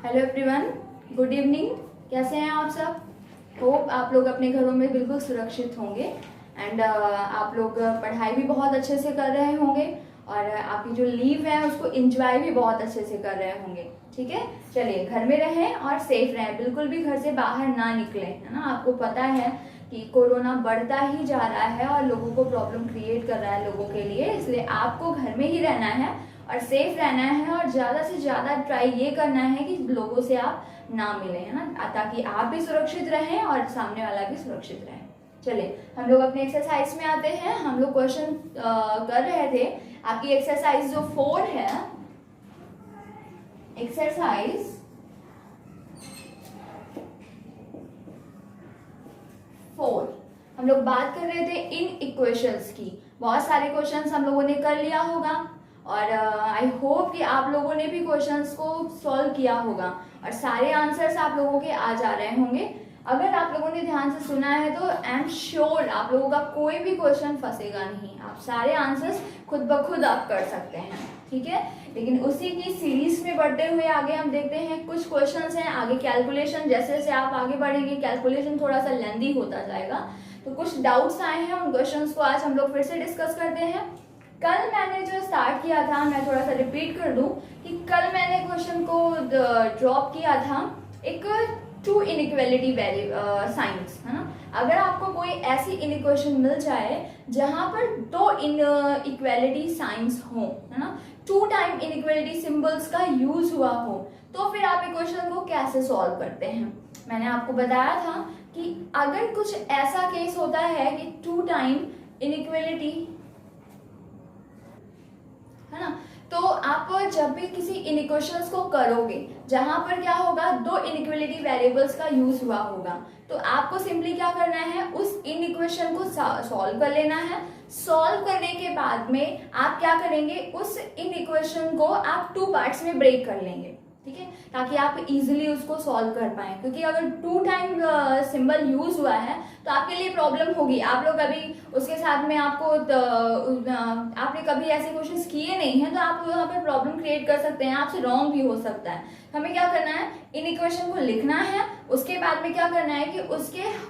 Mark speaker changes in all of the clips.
Speaker 1: Hello everyone, good evening. कैसे हैं आप सब? होप आप लोग अपने घरों में बिल्कुल सुरक्षित होंगे एंड आप लोग पढ़ाई भी बहुत अच्छे से कर रहे होंगे और आपकी जो लीव है उसको एंजॉय भी बहुत अच्छे से कर रहे होंगे। ठीक है, चलिए घर में रहें और सेफ रहें, बिल्कुल भी घर से बाहर ना निकलें, है ना। आपको पता है कि कोरोना बढ़ता ही जा रहा है और लोगों को प्रॉब्लम क्रिएट कर रहा है लोगों के लिए, इसलिए आपको घर में ही रहना है और सेफ रहना है और ज़्यादा से ज़्यादा ट्राई ये करना है कि लोगों से आप ना मिलें, है ना, ताकि आप भी सुरक्षित रहें और सामने वाला भी सुरक्षित रहे। चलिए हम लोग अपने एक्सरसाइज में आते हैं। हम लोग क्वेश्चन कर रहे थे। आपकी एक्सरसाइज जो 4 है, एक्सरसाइज 4, हम लोग बात कर रहे थे इन इक्वेशंस की। बहुत सारे क्वेश्चंस हम लोगों ने कर लिया होगा और आई होप कि आप लोगों ने भी क्वेश्चंस को सॉल्व किया होगा और सारे आंसर्स आप लोगों के आ जा रहे होंगे। अगर आप लोगों ने ध्यान से सुना है तो आई एम श्योर आप लोगों का कोई भी क्वेश्चन फंसेगा नहीं, आप सारे आंसर्स खुद ब खुद आप कर सकते हैं। ठीक है, लेकिन उसी की सीरीज में बढ़ते हुए आगे हम देखते हैं कुछ क्वेश्चंस हैं आगे। कैलकुलेशन जैसे जैसे आप आगे बढ़ेंगे कैलकुलेशन थोड़ा सा लेंदी होता जाएगा, तो कुछ डाउट्स आए हैं, उन क्वेश्चंस को आज हम लोग फिर से डिस्कस करते हैं। कल मैंने जो स्टार्ट किया था, मैं थोड़ा सा रिपीट कर दूं कि कल मैंने क्वेश्चन को ड्रॉप किया था एक टू इनइक्वालिटी साइंस, है ना। अगर आपको कोई ऐसी इनइक्वेशन मिल जाए जहां पर दो इनइक्वालिटी साइंस हो, है ना, 2 टाइम इनइक्वालिटी सिंबल्स का यूज हुआ हो, तो फिर आप इक्वेशन को कैसे सॉल्व करते हैं। मैंने आपको बताया था कि अगर कुछ ऐसा केस होता है कि 2 टाइम इनइक्वालिटी, है ना, तो आप जब भी किसी इनइक्वेशंस को करोगे जहां पर क्या होगा, 2 इनइक्वालिटी वेरिएबल्स का यूज हुआ होगा, तो आपको सिंपली क्या करना है, उस इनइक्वेशन को सॉल्व कर लेना है। सॉल्व करने के बाद में आप क्या करेंगे, उस इनइक्वेशन को आप 2 पार्ट्स में ब्रेक कर लेंगे। ठीक है, ताकि आप इजीली उसको सॉल्व कर पाए, क्योंकि अगर 2 टाइम सिंबल यूज हुआ है तो आपके लिए प्रॉब्लम होगी। आप लोग अभी उसके साथ में आपने कभी ऐसे क्वेश्चंस किए नहीं हैं, तो आप यहाँ पे प्रॉब्लम क्रिएट कर सकते हैं, आपसे रॉन्ग भी हो सकता है। हमें क्या करना है, इन इक्वेशन को लिखना है, उसके बाद में क्या करना है कि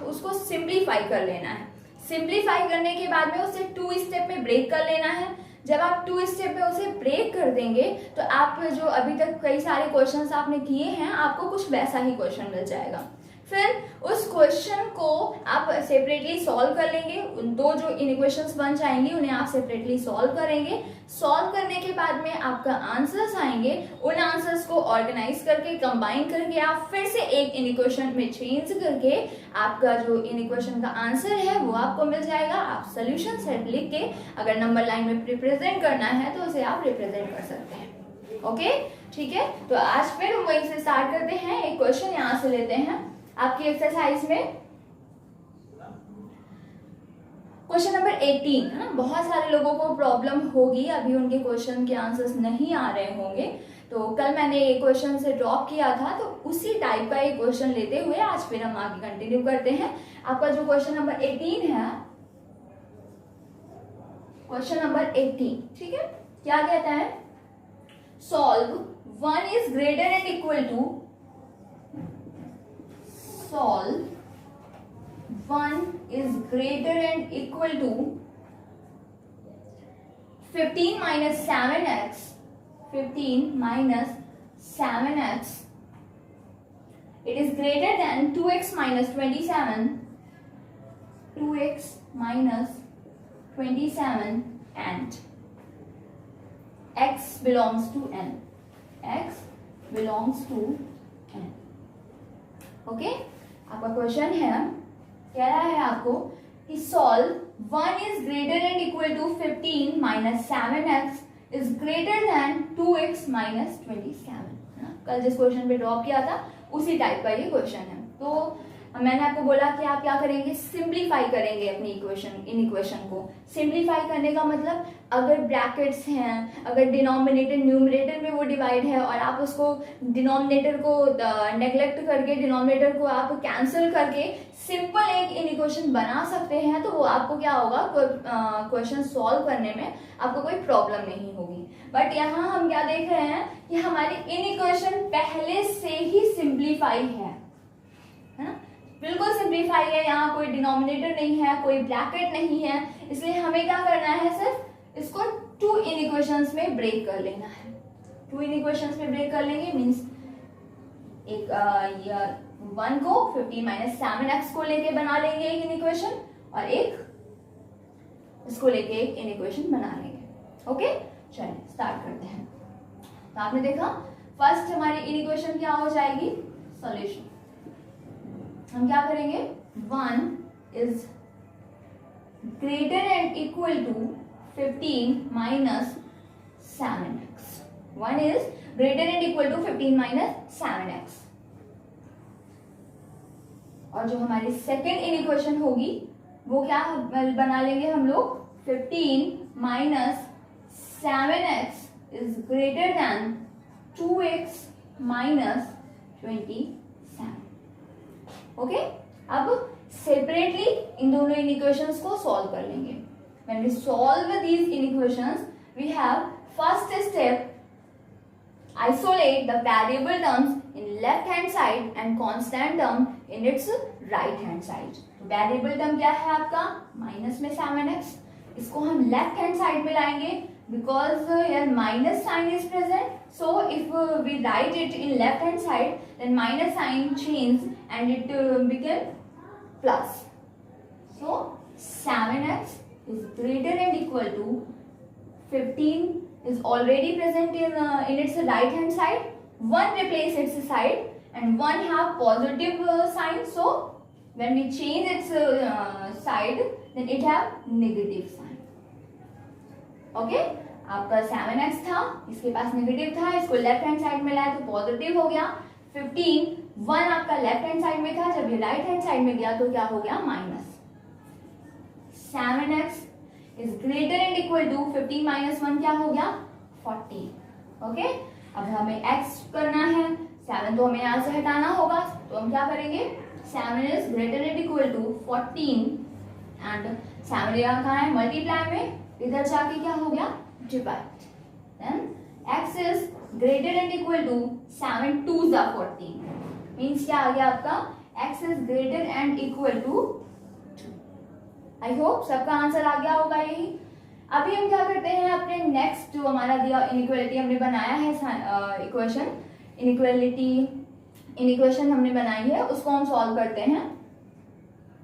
Speaker 1: उसको सिंप्लीफाई कर लेना है। सिंप्लीफाई करने के बाद में उसे 2 स्टेप में ब्रेक कर लेना है। जब आप 2 स्टेप में उसे ब्रेक कर देंगे तो आप जो अभी तक कई सारे क्वेश्चंस आपने किए हैं, आपको कुछ वैसा ही क्वेश्चन मिल जाएगा। फिर उस क्वेश्चन को आप सेपरेटली सॉल्व कर लेंगे, उन 2 जो इनइक्वेशंस बन जाएंगी उन्हें आप सेपरेटली सॉल्व करेंगे। सॉल्व करने के बाद में आपका आंसर्स आएंगे, उन आंसर्स को ऑर्गेनाइज करके कंबाइन करके आप फिर से एक इनइक्वेशन में चेंज करके आपका जो इनइक्वेशन का आंसर है वो आपको मिल जाएगा। आप सोल्यूशन सेट लिख के अगर नंबर लाइन में रिप्रेजेंट करना है तो उसे आप रिप्रेजेंट कर सकते हैं। ओके, ठीक है, तो आज फिर हम वहीं से स्टार्ट करते हैं। एक क्वेश्चन यहां से लेते हैं आपकी एक्सरसाइज में, क्वेश्चन नंबर 18, है ना। बहुत सारे लोगों को प्रॉब्लम होगी, अभी उनके क्वेश्चन के आंसर्स नहीं आ रहे होंगे, तो कल मैंने एक क्वेश्चन से ड्रॉप किया था, तो उसी टाइप का एक क्वेश्चन लेते हुए आज फिर हम आगे कंटिन्यू करते हैं। आपका जो क्वेश्चन नंबर 18 है, क्वेश्चन नंबर 18, ठीक है, क्या कहता है, solve 1 is greater and equal to, solve 1 is greater and equal to 15 minus 7x, 15 minus 7x, it is greater than 2x minus 27, 2x minus 27 and x belongs to n, x belongs to n। Okay, आपका question है, कह रहा है आपको कि solve 1 is greater and equal to 15 minus 7x is greater than 2x minus 27। कल जिस question पे ड्रॉप किया था उसी टाइप का ये क्वेश्चन है। तो मैंने आपको बोला कि आप क्या करेंगे, सिंप्लीफाई करेंगे अपनी इन इक्वेशन को। सिंप्लीफाई करने का मतलब, अगर ब्रैकेट्स हैं, अगर डिनोमिनेटर न्यूमरेटर में वो डिवाइड है और आप उसको डिनोमिनेटर को नेग्लेक्ट करके डिनोमिनेटर को आप कैंसिल करके सिंपल एक इन इक्वेशन बना सकते हैं, तो वो आपको क्या होगा, क्वेश्चन सॉल्व करने में आपको कोई प्रॉब्लम नहीं होगी। बट यहाँ हम क्या देख रहे हैं कि हमारी इन इक्वेशन पहले से ही सिंप्लीफाई है ना, बिल्कुल सिंप्लीफाई है, यहाँ कोई डिनोमिनेटर नहीं है, कोई ब्रैकेट नहीं है, इसलिए हमें क्या करना है, सिर्फ इसको टू इन इक्वेशंस में ब्रेक कर लेना है। टू इन इक्वेशंस में ब्रेक कर लेंगे मीन्स एक 1 को 15 माइनस 7x को लेके बना लेंगे एक इन इक्वेशन, और एक इसको लेके एक इन इक्वेशन बना लेंगे। ओके, चलिए स्टार्ट करते हैं। तो आपने देखा फर्स्ट हमारी इन इक्वेशन क्या हो जाएगी, सॉल्यूशन। हम क्या करेंगे, 1 is greater and equal to 15 minus 7x। 1 is greater and equal to 15 minus 7x। और जो हमारी सेकेंड इन इक्वेशन होगी वो क्या बना लेंगे हम लोग, 15 minus 7x is greater than 2x minus 27। Okay, अब सेपरेटली इन दोनों इन इक्वेशंस को सॉल्व कर लेंगे। When we solve these inequations, we have first step, isolate the variable terms in left hand side and constant term in its right hand side. तो variable term क्या है आपका, minus में 7x, इसको हम लेफ्ट हैंड साइड में लाएंगे because here minus sign is present. So if we write it in left hand side, then minus sign change and it became plus. So 7x is greater and equal to 15 is already present in its right hand side. 1 replace its side and 1 have positive sign. So when we change its side, then it have negative sign. Okay, आपका 7x था, इसके पास negative था, इसको left hand side में लाया तो positive हो गया। 15 1 आपका लेफ्ट हैंड साइड में था, जब ये राइट हैंड साइड में गया तो क्या हो गया, minus. 7x is greater and equal to 15 minus 1 क्या हो गया, 40। ओके, अब हमें x करना है, 7 तो हमें यहाँ से हटाना होगा, तो हम क्या करेंगे, 7 is greater and equal to 14 and 7 यहाँ कहाँ है, मल्टीप्लाई में, इधर जाके क्या हो गया, divide. Then x is greater and equal to 7 2 जा 14 मींस क्या आ गया आपका, x is greater and equal to 2। I hope सबका आंसर आ गया होगा यही। अभी हम क्या करते हैं, अपने नेक्स्ट जो हमारा दिया इनइक्वालिटी हमने बनाया है इक्वेशन, इनइक्वेशन हमने बनाई है, उसको हम सॉल्व करते हैं।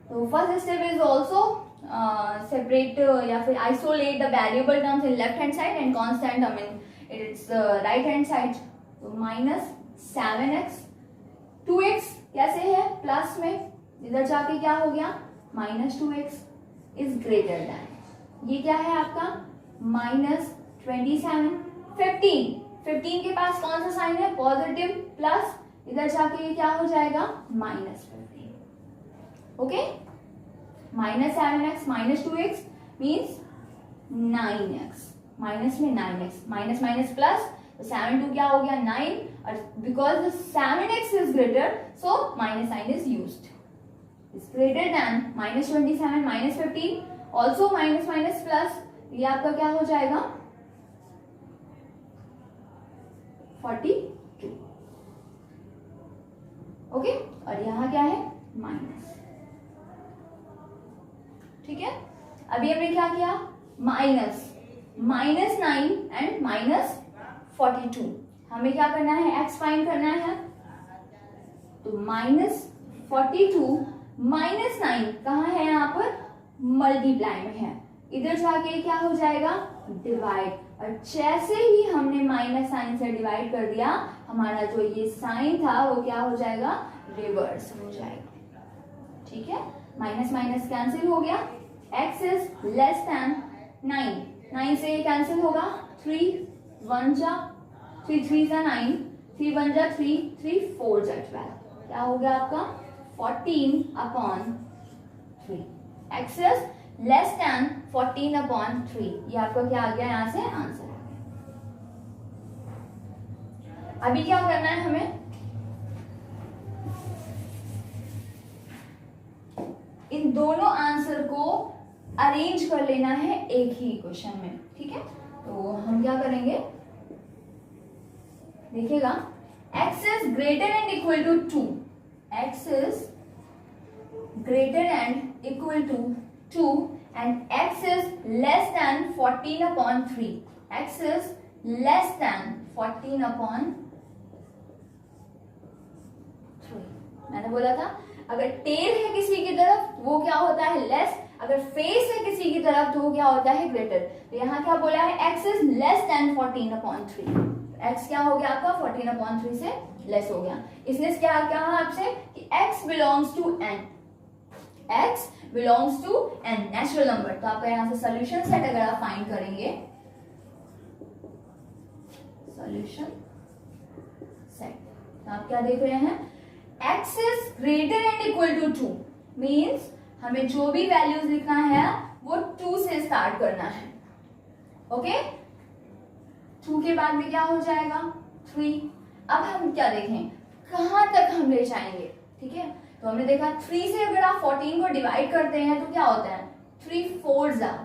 Speaker 1: तो first step is also separate या फिर isolate the variable terms in left hand side and constant term in its right hand side. तो minus 7x 2x कैसे है, प्लस में, इधर जाके क्या हो गया, minus 2x is greater than, ये क्या है आपका, minus 27। 15 के पास कौन सा साइन है, पॉजिटिव, प्लस, इधर जाके ये क्या हो जाएगा, minus 15। Okay, minus 7x minus 2x means 9x, minus में 9x, माइनस माइनस प्लस, तो 7 2 क्या हो गया, 9, और because 7x is greater so minus sign is used, is greater than minus 27 minus 15, also minus minus plus, ये आपका क्या हो जाएगा, 42। ओके, और यहाँ क्या है, माइनस। ठीक है, अभी हमने क्या किया, माइनस 9 एंड माइनस 42, हमें क्या करना है, x फाइंड करना है। तो माइनस 42 माइनस 9 कहाँ है, यहाँ पर मल्टीप्लाई में है, इधर जाके क्या हो जाएगा, डिवाइड, और जैसे ही हमने माइनस साइन से डिवाइड कर दिया, हमारा जो ये साइन था वो क्या हो जाएगा, रिवर्स हो जाएगा। ठीक है, माइनस माइनस कैंसिल हो गया, x इज लेस देन 9, 9 से कैंसिल होगा, 3 1 जा 3 3 जा 9, 3 1 जा 3 3 4 जा 12, क्या हो गया आपका 14/3। x इज लेस देन 14/3, ये आपका क्या आ गया, यहां से आंसर आ गया। अभी क्या करना है हमें, इन दोनों आंसर को अरेंज कर लेना है एक ही इक्वेशन में। ठीक है, तो हम क्या करेंगे, करेंगे, देखिएगा x is greater and equal to 2, x is greater and equal to 2 and x is less than 14/3, x is less than 14/3। मैंने बोला था अगर टेल है किसी की तरफ वो क्या होता है लेस, अगर फेस है किसी की तरफ तो वो क्या होता है ग्रेटर। तो यहाँ क्या बोला है x is less than 14/3, x क्या हो गया आपका 14/3 से लेस हो गया। इसने क्या कहा आपसे कि x belongs to n, x belongs to n natural number. तो आपका यहां से सोल्यूशन सेट अगर आप फाइंड करेंगे, सोल्यूशन सेट, तो आप क्या देख रहे हैं x is greater and equal to 2 means हमें जो भी वैल्यूज लिखना है वो 2 से स्टार्ट करना है। ओके 2 के बाद में क्या हो जाएगा 3। अब हम क्या देखें कहां तक हम ले जाएंगे, ठीक है। तो हमने देखा 3 से अगर आप 14 को डिवाइड करते हैं तो क्या होता है 3 4s are,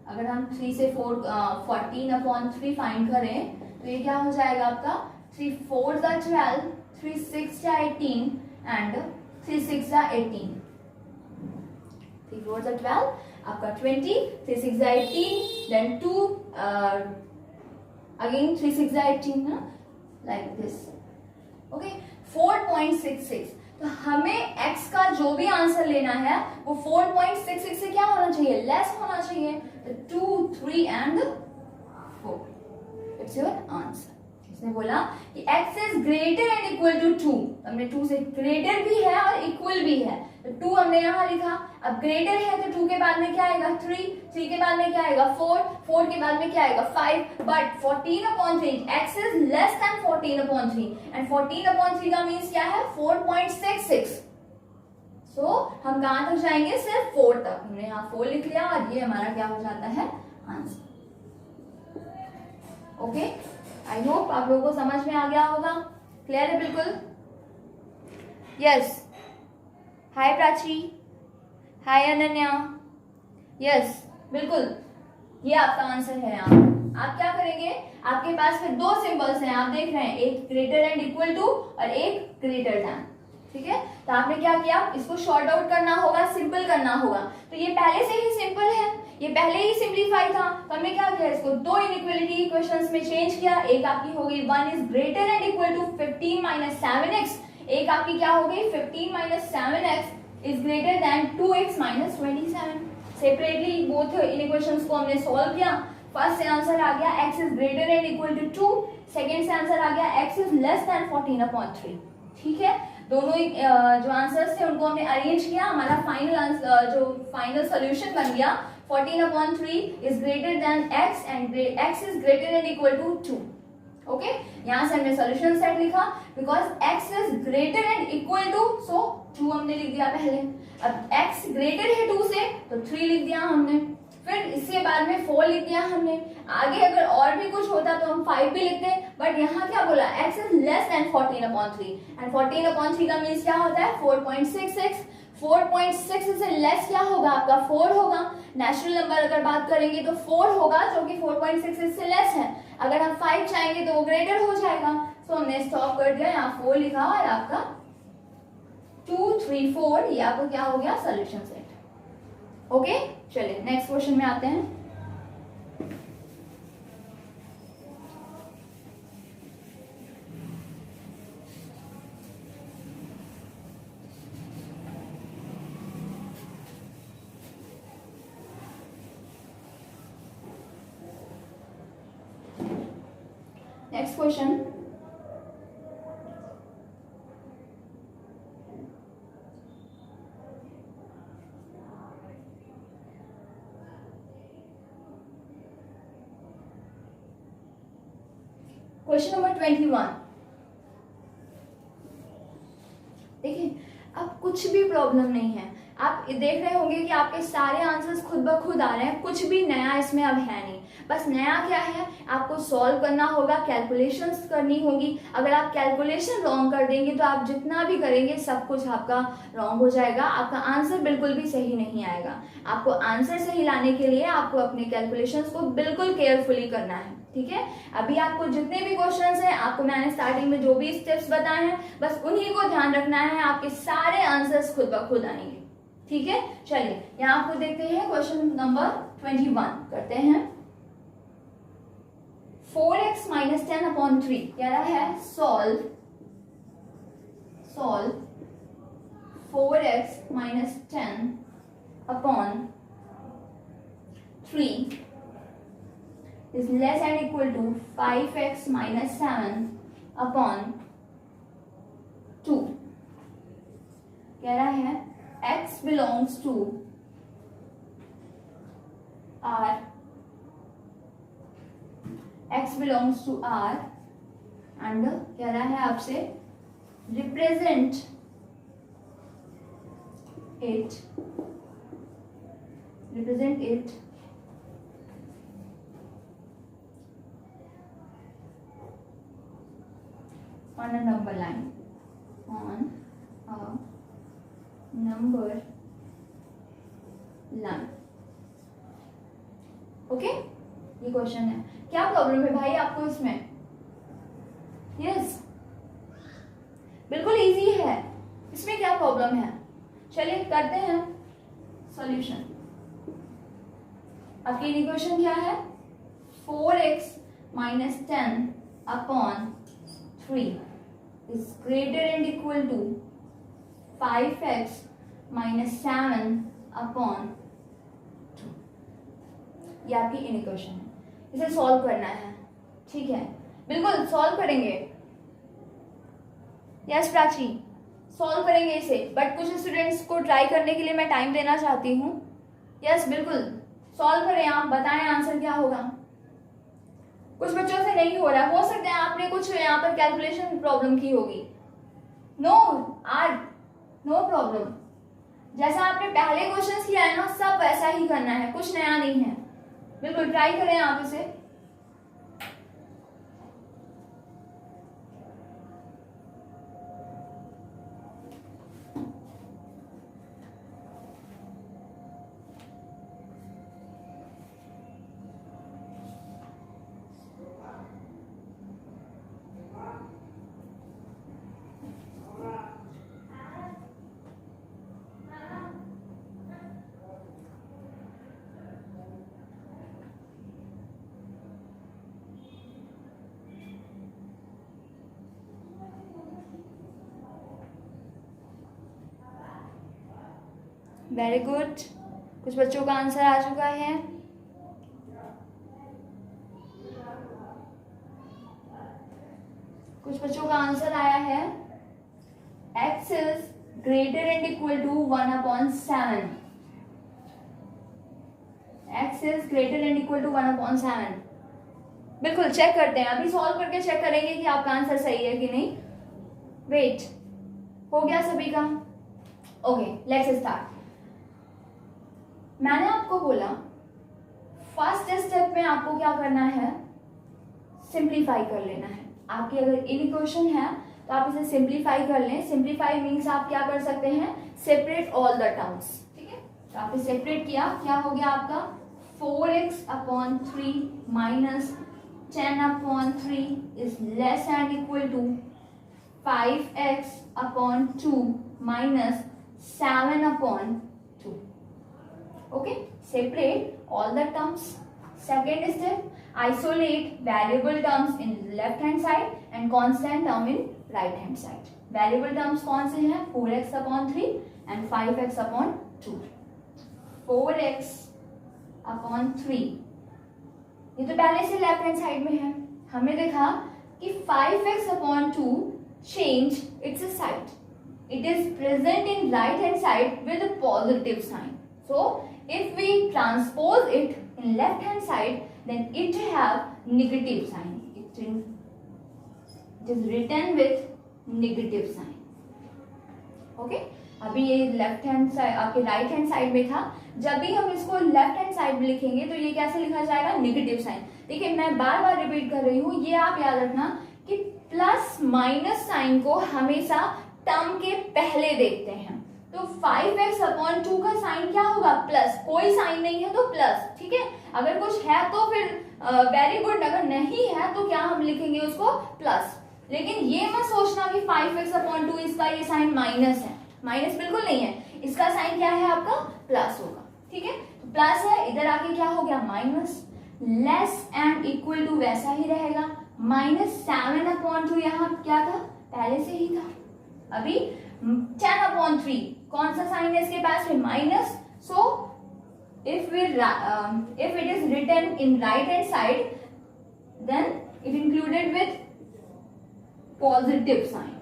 Speaker 1: अगर हम 3 से 14/3 फाइंड करें तो ये क्या हो जाएगा आपका 3 4s are 12, 3 6 are 18 and 3 6 are 18, 3 4s are 12 आपका 20, 3 6 are 18 then 2 again 3 6 are 18 like this। Okay 4.66। तो हमें x का जो भी आंसर लेना है वो 4.66 से क्या होना चाहिए लेस होना चाहिए। तो 2 3 एंड 4 इट्स योर आंसर। इसने बोला कि x is greater and equal to 2, हमने 2 से ग्रेटर भी है और इक्वल भी है, तो 2 हमने यहाँ लिखा। अब ग्रेटर है तो 2 के बाद में क्या आएगा 3, 3 के बाद में क्या आएगा 4, 4 के बाद में क्या आएगा 5, but 14/3 x is less then 14/3 and 14/3 का मीन्स क्या है 4.66। सो हम कहां तक जाएंगे सिर्फ 4 तक, हमने यहाँ 4 लिख लिया और ये हमारा क्या हो जाता है आंसर। ओके आई होप आप लोगों को समझ में आ गया होगा, क्लियर है बिल्कुल। यस हाय प्राची, हाय अनन्या, यस बिल्कुल ये आपका आंसर है। आप क्या करेंगे आपके पास में 2 सिंबल्स हैं, आप देख रहे हैं एक ग्रेटर एंड इक्वल टू और एक ग्रेटर देन, ठीक है। तो आपने क्या किया इसको शॉर्ट आउट करना होगा, सिंपल करना होगा। तो ये पहले से ही सिंपल है, ये पहले ही सिंप्लीफाई था, तो हमने क्या किया इसको 2 इनइक्वालिटी इक्वेशंस में चेंज किया। एक आपकी हो गई 1 is greater and equal to 15 - 7x, एक आपकी क्या हो गई 15 - 7x is greater than 2x - 27। Separately both equations को हमने सॉल्व किया। फर्स्ट से आंसर आ गया x is greater and equal to 2, second से आंसर आ गया x इज लेस देन 14/3, ठीक है। दोनों जो आंसर्स थे उनको हमने अरेंज किया, हमारा फाइनल आंसर जो फाइनल सॉल्यूशन बन गया 14/3 is greater than x and x is greater and equal to 2। Okay यहां से हमने सॉल्यूशन सेट लिखा because x is greater and equal to, so 2 हमने लिख दिया पहले। अब x ग्रेटर है 2 से तो 3 लिख दिया हमने, फिर इसके बाद में 4 लिख दिया हमने। आगे अगर और भी कुछ होता तो हम 5 भी लिखते, बट यहाँ क्या बोला x is less then 14/3 and 14/3 का मीन्स क्या होता है 4.66। 4.6 से लेस क्या होगा आपका 4 होगा। नेचुरल नंबर अगर बात करेंगे तो 4 होगा जो कि 4.66 से लेस है। अगर हम 5 चाहेंगे तो वो ग्रेटर हो जाएगा। सो हमने स्टॉप कर दिया, यहाँ 4 लिखा और आपका 2 3 4 ये आपको क्या हो गया सोल्यूशन सेट। ओके चलिए नेक्स्ट क्वेश्चन में आते हैं। Next question, question number 21। देखिए अब कुछ भी प्रॉब्लम नहीं है, आप देख रहे होंगे कि आपके सारे आंसर्स खुद ब खुद आ रहे हैं, कुछ भी नया इसमें अब है नहीं। बस नया क्या है, आपको सॉल्व करना होगा, कैलकुलेशंस करनी होगी। अगर आप कैलकुलेशन रॉन्ग कर देंगे तो आप जितना भी करेंगे सब कुछ आपका रॉन्ग हो जाएगा, आपका आंसर बिल्कुल भी सही नहीं आएगा। आपको आंसर सही लाने के लिए आपको अपने कैलकुलेशंस को बिल्कुल केयरफुली करना है, ठीक है। अभी आपको जितने भी क्वेश्चंस हैं, आपको मैंने स्टार्टिंग में जो भी स्टेप्स बताए हैं, बस उन्हीं को ध्यान रखना है, आपके सारे आंसर्स खुद ब खुद आएंगे, ठीक है। चलिए यहाँ आपको देखते हैं क्वेश्चन नंबर 21 करते हैं। 4x माइनस 10/3 कह रहा है solve 4x minus 10/3 is less and equal to 5x minus 7/2। कह रहा है x belongs to R, x belongs to R and कह रहा है आपसे represent it on a number line, okay. ये क्वेश्चन है, क्या प्रॉब्लम है भाई आपको इसमें? यस, बिल्कुल इजी है, इसमें क्या प्रॉब्लम है? चलिए करते हैं सॉल्यूशन। आपकी इक्वेशन क्या है? 4x minus 10/3 is greater and equal to 5x minus 7/2। ये आपकी इक्वेशन है, इसे सॉल्व करना है, ठीक है। बिल्कुल सॉल्व करेंगे, यस प्राची सॉल्व करेंगे इसे, बट कुछ स्टूडेंट्स को ट्राई करने के लिए मैं टाइम देना चाहती हूँ। यस बिल्कुल सॉल्व करें, आप बताएं आंसर क्या होगा। कुछ बच्चों से नहीं हो रहा, हो सकता है आपने कुछ यहाँ पर कैलकुलेशन प्रॉब्लम की होगी। नो नो प्रॉब्लम, जैसा आपने पहले क्वेश्चंस किया है ना, सब वैसा ही करना है, कुछ नया नहीं है। बिल्कुल ट्राई करें आप इसे। वेरी गुड, कुछ बच्चों का आंसर आ चुका है। कुछ बच्चों का आंसर आया है x is greater and equal to 1/7। x is greater and equal to 1/7। बिल्कुल चेक करते हैं, अभी सॉल्व करके चेक करेंगे कि आपका आंसर सही है कि नहीं। वेट, हो गया सभी का? Okay let's start. मैंने आपको बोला फर्स्ट स्टेप में आपको क्या करना है, सिंप्लीफाई कर लेना है। आपकी अगर इक्वेशन है तो आप इसे सिंप्लीफाई कर लें। सिंप्लीफाई मीन्स आप क्या कर सकते हैं, सेपरेट ऑल द टर्म्स, ठीक है। तो आपने सेपरेट किया, क्या हो गया आपका 4x/3 minus 10/3 is less and equal to 5x/2 minus 7/2। Okay, separate all the terms. Second step, isolate variable terms in left hand side and constant term in right hand side. Variable terms कौन से हैं? 4x/3 and 5x/2। 4x/3 ये तो पहले से left hand side में है। हमने देखा कि 5x/2 change its side. It is present in right hand side with a positive sign. So if we transpose it in left hand side, then it have negative sign. It is written with negative sign. Okay, अभी ये left hand side आपके right hand side में था, जब भी हम इसको left hand side में लिखेंगे तो ये कैसे लिखा जाएगा, नेगेटिव साइन। देखिए मैं बार बार रिपीट कर रही हूँ, ये आप याद रखना कि प्लस माइनस साइन को हमेशा टर्म के पहले देखते हैं। तो 5x/2 का साइन क्या होगा, प्लस, कोई साइन नहीं है तो प्लस, ठीक है। अगर कुछ है तो फिर वेरी गुड, अगर नहीं है तो क्या हम लिखेंगे उसको, प्लस। लेकिन ये मत सोचना कि 5x/2 इसका ये साइन माइनस है, माइनस बिल्कुल नहीं है, इसका साइन क्या है आपका, प्लस होगा, ठीक है। तो प्लस है, इधर आके क्या हो गया, minus, less and equal to वैसा ही रहेगा, -7/2 यहाँ क्या था, पहले से ही था। अभी 10/3 कौन सा साइन है इसके पास में, minus. So if it is written in right hand side, then it included with positive sign,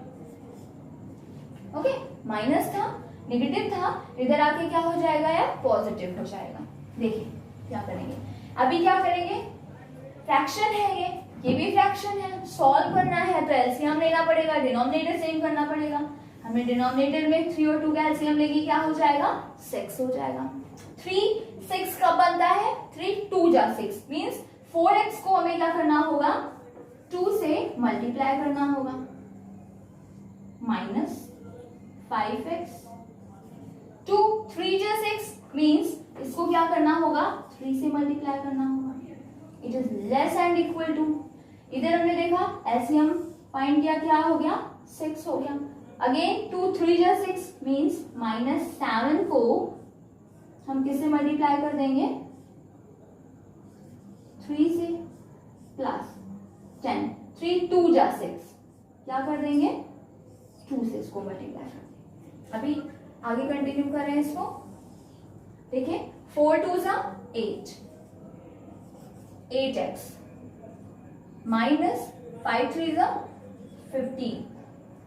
Speaker 1: okay. Minus था, नेगेटिव था, इधर आके क्या हो जाएगा यार, पॉजिटिव हो जाएगा। देखिए क्या करेंगे, अभी क्या करेंगे, फ्रैक्शन है ये भी फ्रैक्शन है, सॉल्व करना है तो एलसीएम लेना पड़ेगा, डिनोमिनेटर सेम करना पड़ेगा। हमें डिनोमिनेटर में 3 और 2 का एलसीएम लेगी, क्या हो जाएगा, 6 हो जाएगा। 3 6 कब बनता है, 3 2 जा 6 मीन्स 4x को हमें क्या करना होगा, 2 से मल्टीप्लाई करना होगा, -5x 2 3 जा 6 मीन्स इसको क्या करना होगा, 3 से मल्टीप्लाई करना होगा। It is less and equal to, इधर हमने देखा एलसीएम फाइंड किया, क्या हो गया, 6 हो गया। अगेन 2 3 जा 6 मीन्स -7 को हम किससे मल्टीप्लाई कर देंगे, 3 से, प्लस 10 3 2 जा 6 क्या कर देंगे, 2 से इसको मल्टीप्लाई कर देंगे। अभी आगे कंटिन्यू कर रहे हैं इसको, देखिए 4 2 जा 8 8x -5 3 जा 15,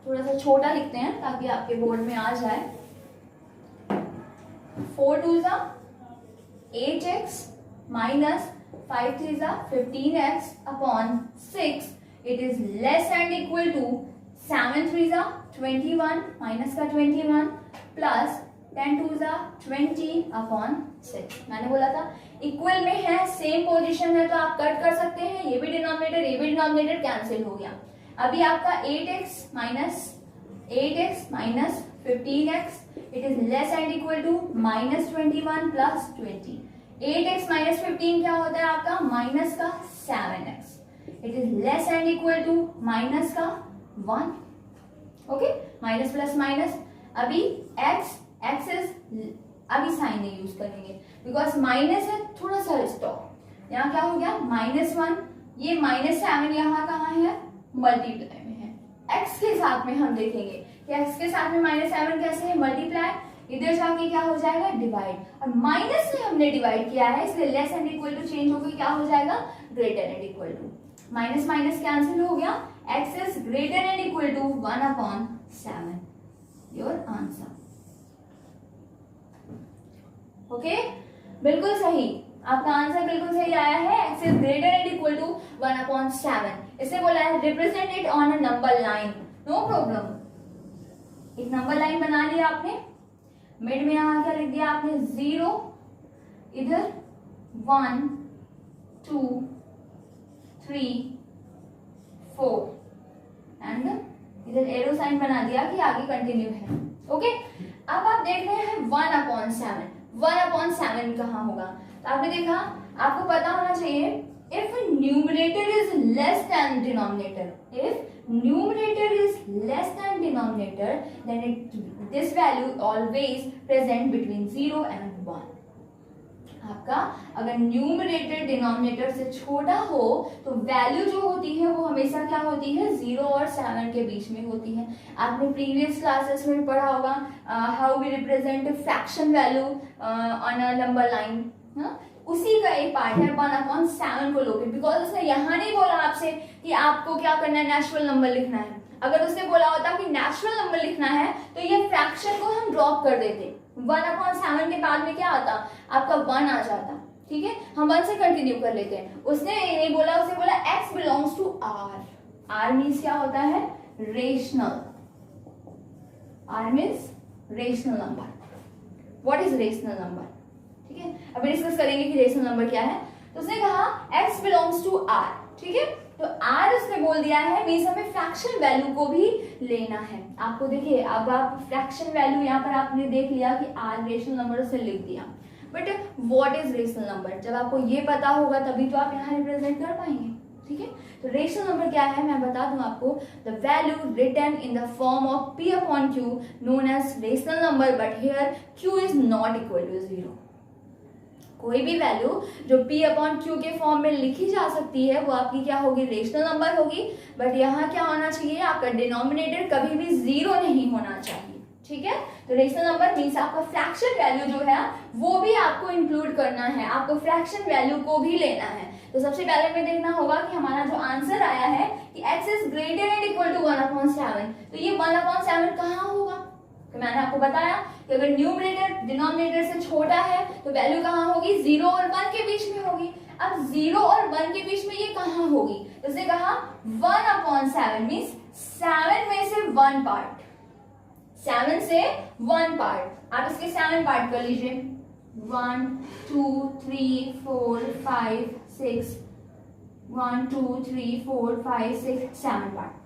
Speaker 1: थोड़ा सा छोटा लिखते हैं ताकि आपके बोर्ड में आ जाए। 4 2 जा 8x -5 3 जा 15x upon 6, it is less and equal to 7 3 जा 21 माइनस का 21 प्लस 10 2 जा 20 अपॉन 6। मैंने बोला था इक्वल में है, सेम पोजीशन है तो आप कट कर सकते हैं, ये भी डिनोमिनेटर कैंसिल हो गया। अभी आपका 8x minus 15x, it is less and equal to -21 plus 20। 8x minus 15 क्या होता है आपका, माइनस का 7x, it is less and equal to minus का 1, ओके, माइनस प्लस माइनस। अभी x इज, अभी साइन नहीं यूज करेंगे बिकॉज माइनस है, थोड़ा सा स्टॉप, यहाँ क्या हो गया, -1, ये -7 यहाँ कहाँ है, मल्टीप्लाई में है। x के साथ में हम देखेंगे कि x के साथ में -7 कैसे है, मल्टीप्लाई, इधर जाके क्या हो जाएगा, डिवाइड, और माइनस से हमने डिवाइड किया है इसलिए less and equal to change होकर क्या हो जाएगा, greater and equal to, minus minus cancel हो गया, x is greater and equal to 1/7, your answer, okay, बिल्कुल सही, आपका आंसर बिल्कुल सही आया है, x is greater and equal to 1/7। इसे बोला है represent it on a number line, no problem. एक नंबर लाइन बना लिया आपने, मिड में यहां क्या लिख दिया आपने, 0, इधर 1 2 3 4 एंड इधर एरो साइन बना दिया कि आगे कंटिन्यू है, ओके। अब आप देख रहे हैं 1/7, 1/7 कहाँ होगा, तो आपने देखा, आपको पता होना चाहिए if numerator is less than denominator, if numerator is less than denominator, then this value always present between 0 and 1। आपका अगर न्यूमरेटर डिनोमिनेटर से छोटा हो तो वैल्यू जो होती है वो हमेशा क्या होती है, 0 और 7 के बीच में होती है। आपने प्रीवियस क्लासेस में पढ़ा होगा how we represent fraction value on a number line, उसी का एक पार्ट है 1/7 को लोगे, बिकॉज उसने यहाँ नहीं बोला आपसे कि आपको क्या करना है, नेचुरल नंबर लिखना है। अगर उसने बोला होता कि नेचुरल नंबर लिखना है तो ये फ्रैक्शन को हम ड्रॉप कर देते, 1/7 के बाद में क्या आता, आपका 1 आ जाता, ठीक है। हम 1 से कंटिन्यू कर लेते हैं, उसने नहीं बोला, उसने बोला x belongs to r, r means क्या होता है, rational, r means rational number. What is rational number? ठीक है, अभी डिस्कस करेंगे कि रेशनल नंबर क्या है. तो उसने कहा x बिलोंग्स टू r. ठीक है, तो r उसने बोल दिया है, मींस हमें फ्रैक्शन वैल्यू को भी लेना है. आपको देखिए, अब आप फ्रैक्शन वैल्यू यहाँ पर आपने देख लिया कि r रेशनल नंबर उसने लिख दिया. But what is rational number? जब आपको ये पता होगा तभी तो आप यहाँ रिप्रेजेंट कर पाएंगे. ठीक है, तो रेशनल नंबर क्या है मैं बता दूं आपको. The value written in the form of p upon q known as rational number, but here q is not equal to 0. कोई भी वैल्यू जो p अपॉन q के फॉर्म में लिखी जा सकती है वो आपकी क्या होगी? रेशनल नंबर होगी. बट यहाँ क्या होना चाहिए? आपका डिनोमिनेटर कभी भी 0 नहीं होना चाहिए. ठीक है, तो रेशनल नंबर मीन्स आपका फ्रैक्शन वैल्यू जो है वो भी आपको इंक्लूड करना है, आपको फ्रैक्शन वैल्यू को भी लेना है. तो सबसे पहले हमें देखना होगा कि हमारा जो आंसर आया है कि x is greater and equal to 1/7. तो ये 1/7 कहाँ होगा? तो मैंने आपको बताया कि अगर न्यूमरेटर डिनोमिनेटर से छोटा है तो वैल्यू कहाँ होगी? 0 और 1 के बीच में होगी. अब 0 और 1 के बीच में ये कहाँ होगी? तो उसने कहा 1/7 मीन्स 7 में से 1 पार्ट. 7 से 1 पार्ट. आप इसके 7 पार्ट कर लीजिए. 1 2 3 4 5 6 1 2 3 4 5 6 7 पार्ट.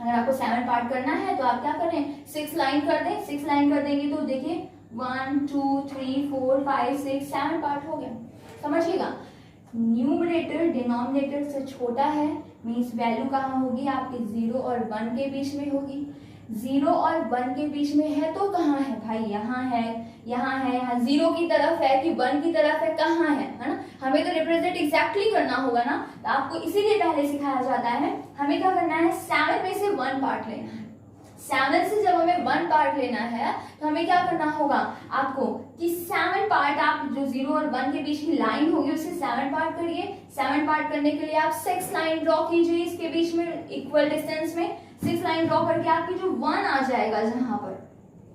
Speaker 1: अगर आपको 7 पार्ट करना है तो आप क्या करें? 6 लाइन कर दें. 6 लाइन कर देंगे तो देखिए 1 2 3 4 5 6 7 पार्ट हो गया. समझिएगा, न्यूमरेटर डिनोमिनेटर से छोटा है मीन्स वैल्यू कहाँ होगी? आपके 0 और 1 के बीच में होगी. 0 और 1 के बीच में है तो कहाँ है भाई? यहाँ है, यहाँ है, यहाँ 0 की तरफ है कि 1 की तरफ है, कहाँ है ना? हमें तो रिप्रेजेंट एग्जैक्टली करना होगा ना. तो आपको इसीलिए पहले सिखाया जाता है हमें क्या करना है? 7 में से 1 पार्ट लेना है. 7 से जब हमें 1 पार्ट लेना है तो हमें क्या करना होगा आपको कि 7 पार्ट आप जो 0 और 1 के बीच की लाइन होगी उसे 7 पार्ट करिए. 7 पार्ट करने के लिए आप 6 लाइन ड्रॉ कीजिए इसके बीच में इक्वल डिस्टेंस में. 6 लाइन ड्रॉ करके आपकी जो 1 आ जाएगा जहां पर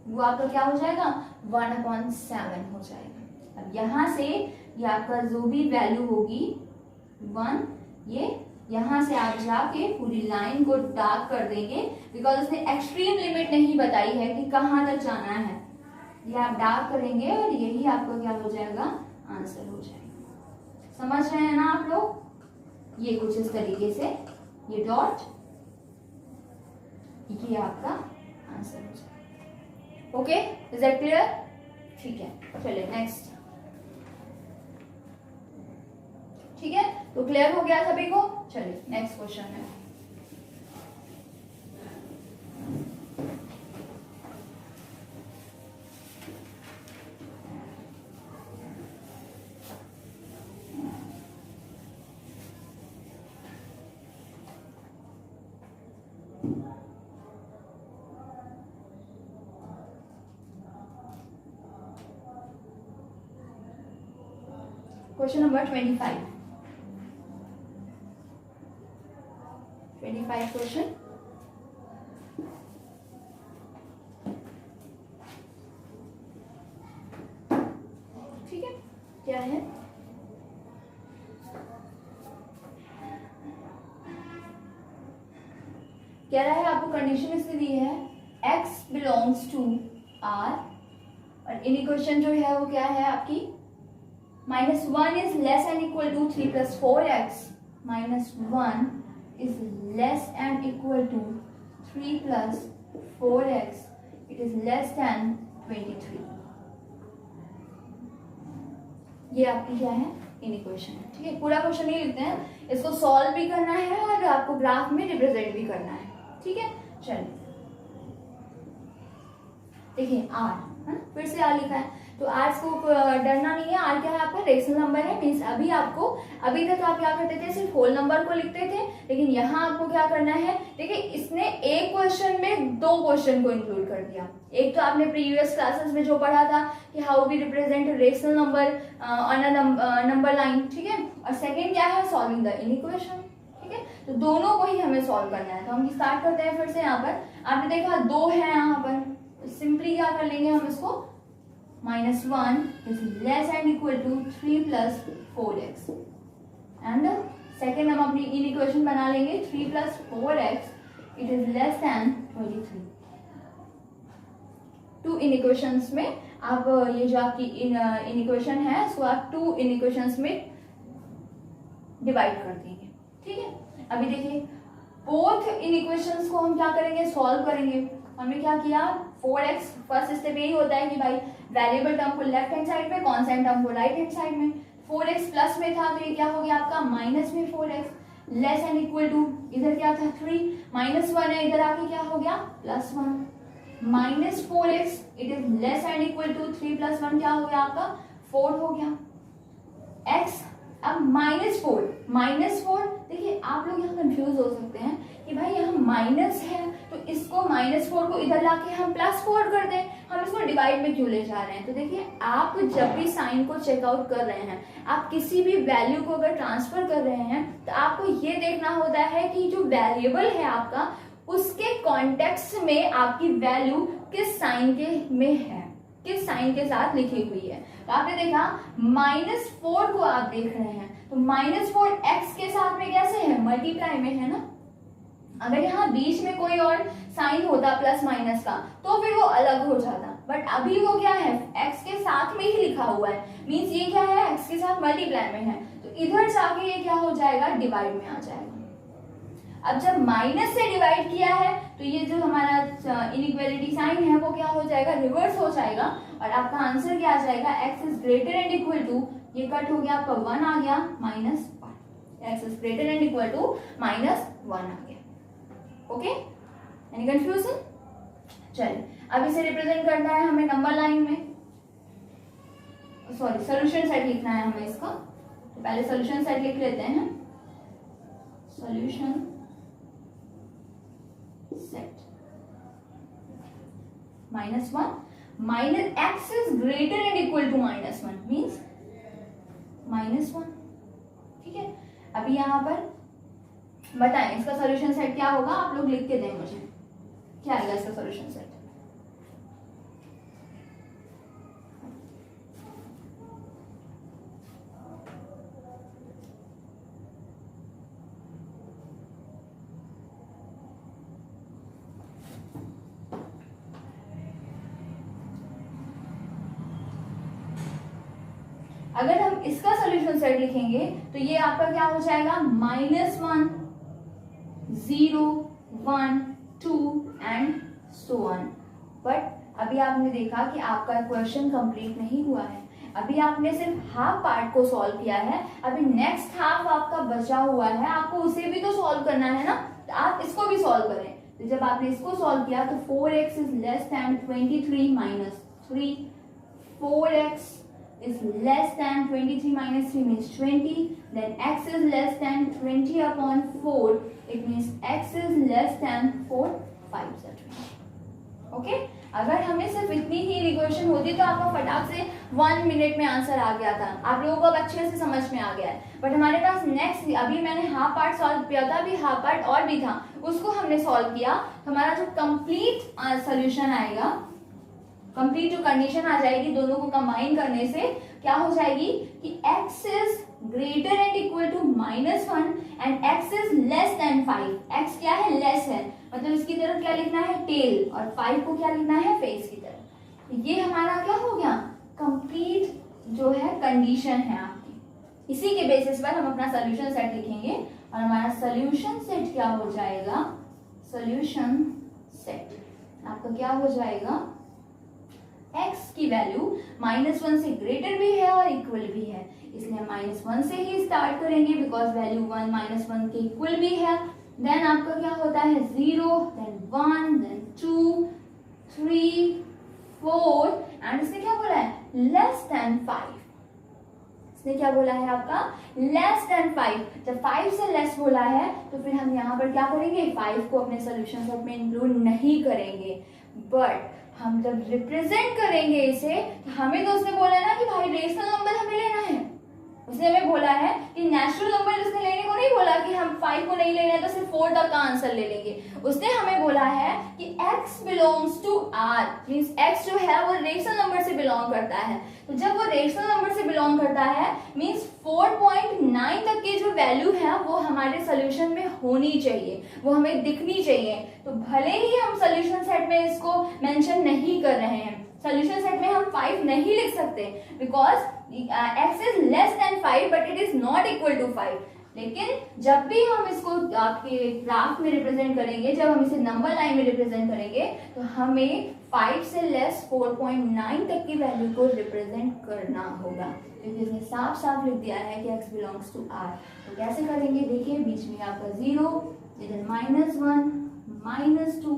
Speaker 1: वो आपका क्या हो जाएगा? 1/7 हो जाएगा. अब यहाँ से ये आपका जो भी वैल्यू होगी 1, ये यहाँ से आप जाके पूरी लाइन को डार्क कर देंगे बिकॉज उसने एक्सट्रीम लिमिट नहीं बताई है कि कहाँ तक जाना है. ये आप डार्क करेंगे और यही आपका क्या हो जाएगा? आंसर हो जाएगा. समझ रहे हैं ना आप लोग? ये कुछ इस तरीके से ये डॉट, ये आपका आंसर हो जाएगा. Okay, is that clear? ठीक है, चलिए नेक्स्ट. ठीक है, तो क्लियर हो गया सभी को. चलिए नेक्स्ट क्वेश्चन है. Question number 25 question. ठीक है, क्या है? कह रहा है आपको कंडीशन इसलिए दी है x बिलोंग्स टू r और इन इक्वेशन जो है वो क्या है आपकी? -1 is less and equal to 3 + 4x. -1 is less and equal to 3 + 4x. It is less than 23. ये आपकी क्या है? इन इक्वेशन है. ठीक है, पूरा क्वेश्चन नहीं लिखते हैं, इसको सॉल्व भी करना है और आपको ग्राफ में रिप्रेजेंट भी करना है. ठीक है, चलिए देखिए r, फिर से r लिखा है तो r को डरना नहीं है. r क्या है आपका? रेशनल नंबर है. मीन्स अभी तक आप क्या करते थे? सिर्फ होल नंबर को लिखते थे. लेकिन यहाँ आपको क्या करना है? देखिए इसने एक क्वेश्चन में 2 क्वेश्चन को इंक्लूड कर दिया. एक तो आपने प्रीवियस क्लासेस में जो पढ़ा था कि how we represent rational number on a number line. ठीक है, और सेकेंड क्या है? Solving the inequation. ठीक है, तो दोनों को ही हमें सॉल्व करना है. तो हम स्टार्ट करते हैं फिर से. यहाँ पर आपने देखा 2 है यहाँ पर, सिंपली क्या कर लेंगे हम इसको? -1 is less and equal to 3 + 4x. And second हम अपनी इन इक्वेशन बना लेंगे 3 + 4x. It is less than 23. 2 इनइक्वेशंस में आप ये जो आपकी इनइक्वेशन है उसको आप 2 इनइक्वेशंस में डिवाइड कर देंगे। ठीक है, अभी देखिए बोथ इनइक्वेशंस को हम क्या करेंगे, सॉल्व करेंगे। हमने क्या किया, 4x फर्स्ट स्टेप यही होता है कि भाई वेरिएबल टर्म को लेफ्ट हैंड साइड में, कांस्टेंट टर्म को राइट हैंड साइड में। 4x प्लस में था तो ये क्या हो गया आपका माइनस में 4x less and equal to, इधर क्या था 3 -1 है, इधर आके क्या हो गया +1 minus 4x it is less and equal to 3 + 1 क्या हो गया आपका 4 हो गया x। अब -4 देखिए आप लोग यहाँ कंफ्यूज हो सकते हैं कि भाई यहाँ माइनस है तो इसको -4 को इधर लाके हम +4 कर दें, हम इसको डिवाइड में क्यों ले जा रहे हैं। तो देखिए आप जब भी साइन को चेकआउट कर रहे हैं, आप किसी भी वैल्यू को अगर ट्रांसफर कर रहे हैं तो आपको ये देखना होता है कि जो वेरिएबल है आपका उसके कॉन्टेक्स्ट में आपकी वैल्यू किस साइन के में है, किस साइन के साथ लिखी हुई है। तो आपने देखा -4 को आप देख रहे हैं तो -4 x के साथ में कैसे है, मल्टीप्लाई में है ना। अगर यहाँ बीच में कोई और साइन होता प्लस माइनस का तो फिर वो अलग हो जाता, बट अभी वो क्या है x के साथ में ही लिखा हुआ है, मींस ये क्या है x के साथ मल्टीप्लाई में है, तो इधर जाके ये क्या हो जाएगा डिवाइड में आ जाएगा। अब जब माइनस से डिवाइड किया है तो ये जो हमारा इनइक्वालिटी साइन है वो क्या हो जाएगा, रिवर्स हो जाएगा और आपका आंसर क्या आ जाएगा, x is greater and equal to, ये कट हो गया आपका 1 आ गया -1, x is greater and equal to -1 आ गया। Okay, any confusion. चलिए अब इसे रिप्रेजेंट करना है हमें नंबर लाइन में, सॉरी सोल्यूशन सेट लिखना है हमें इसका, तो पहले सोल्यूशन सेट लिख लेते हैं। Solution set -1 x is greater and equal to -1 means -1। ठीक है, अभी यहां पर बताएं इसका सॉल्यूशन सेट क्या होगा, आप लोग लिख के दें मुझे क्या आएगा इसका सॉल्यूशन सेट। अगर हम इसका सोल्यूशन सेट लिखेंगे तो ये आपका क्या हो जाएगा -1 0 1 2 एंड सो ऑन। बट अभी आपने देखा कि आपका क्वेश्चन कंप्लीट नहीं हुआ है, अभी आपने सिर्फ हाफ पार्ट को सॉल्व किया है, अभी नेक्स्ट हाफ आपका बचा हुआ है, आपको उसे भी तो सॉल्व करना है ना, तो आप इसको भी सॉल्व करें। तो जब आपने इसको सॉल्व किया तो 4x is less then 23 minus 3, 4x is less than 23 minus 3 means 20, then x is less than 20 upon 4, it means x is less than 4 5 are 20। Okay, अगर हमें सिर्फ इतनी ही इक्वेशन होती तो आपका फटाक से 1 मिनट में आंसर आ गया था, आप लोगों को अब अच्छे से समझ में आ गया है। बट हमारे पास नेक्स्ट, अभी मैंने हाफ पार्ट सॉल्व किया था, अभी हाफ पार्ट और भी था, उसको हमने सॉल्व किया, हमारा जो कंप्लीट सोल्यूशन आएगा, कंप्लीट जो कंडीशन आ जाएगी दोनों को कंबाइन करने से क्या हो जाएगी कि x is greater and equal to -1 and x is less than 5। x क्या है, लेस है, मतलब इसकी तरफ क्या लिखना है टेल, और 5 को क्या लिखना है फेस की तरफ। ये हमारा क्या हो गया, कंप्लीट जो है कंडीशन है आपकी। इसी के बेसिस पर हम अपना सोल्यूशन सेट लिखेंगे और हमारा सोल्यूशन सेट क्या हो जाएगा, सोल्यूशन सेट आपका क्या हो जाएगा, x की वैल्यू -1 से ग्रेटर भी है और इक्वल भी है, इसलिए -1 से ही स्टार्ट करेंगे बिकॉज वैल्यू 1 -1 के इक्वल भी है। देन आपका क्या होता है 0, देन 1, देन 2 3 4 एंड इसने क्या बोला है लेस देन 5। इसने क्या बोला है आपका लेस देन 5। जब 5 से लेस बोला है तो फिर हम यहाँ पर क्या करेंगे, 5 को अपने सोल्यूशन सेट में इंक्लूड नहीं करेंगे, बट हम जब रिप्रेजेंट करेंगे इसे तो हमें तो उसने बोला है ना कि भाई रेशनल नंबर हमें लेना है, उसने हमें बोला है कि नेचुरल नंबर उसने लेने को नहीं बोला कि हम 5 को नहीं लेना है तो सिर्फ 4 तक का आंसर ले लेंगे। उसने हमें बोला है कि x belongs to r, means x जो है वो रेशनल नंबर से बिलोंग करता है। तो जब वो रेशनल नंबर से बिलोंग करता है मींस 4.9 तक की जो वैल्यू है वो हमारे सोल्यूशन में होनी चाहिए, वो हमें दिखनी चाहिए। तो भले ही हम सोल्यूशन सेट में इसको मेंशन नहीं कर रहे हैं, सोल्यूशन सेट में हम 5 नहीं लिख सकते because x is less than 5 but it is not equal to 5। लेकिन जब भी हम इसको आपके ग्राफ में रिप्रेजेंट करेंगे, जब हम इसे नंबर लाइन में रिप्रेजेंट करेंगे तो हमें 5 से लेस 4.9 तक की वैल्यू को रिप्रेजेंट करना होगा, क्योंकि इसने साफ साफ लिख दिया है कि x बिलोंग्स टू r। तो कैसे करेंगे, देखिए बीच में आपका 0, इधर -1, -2,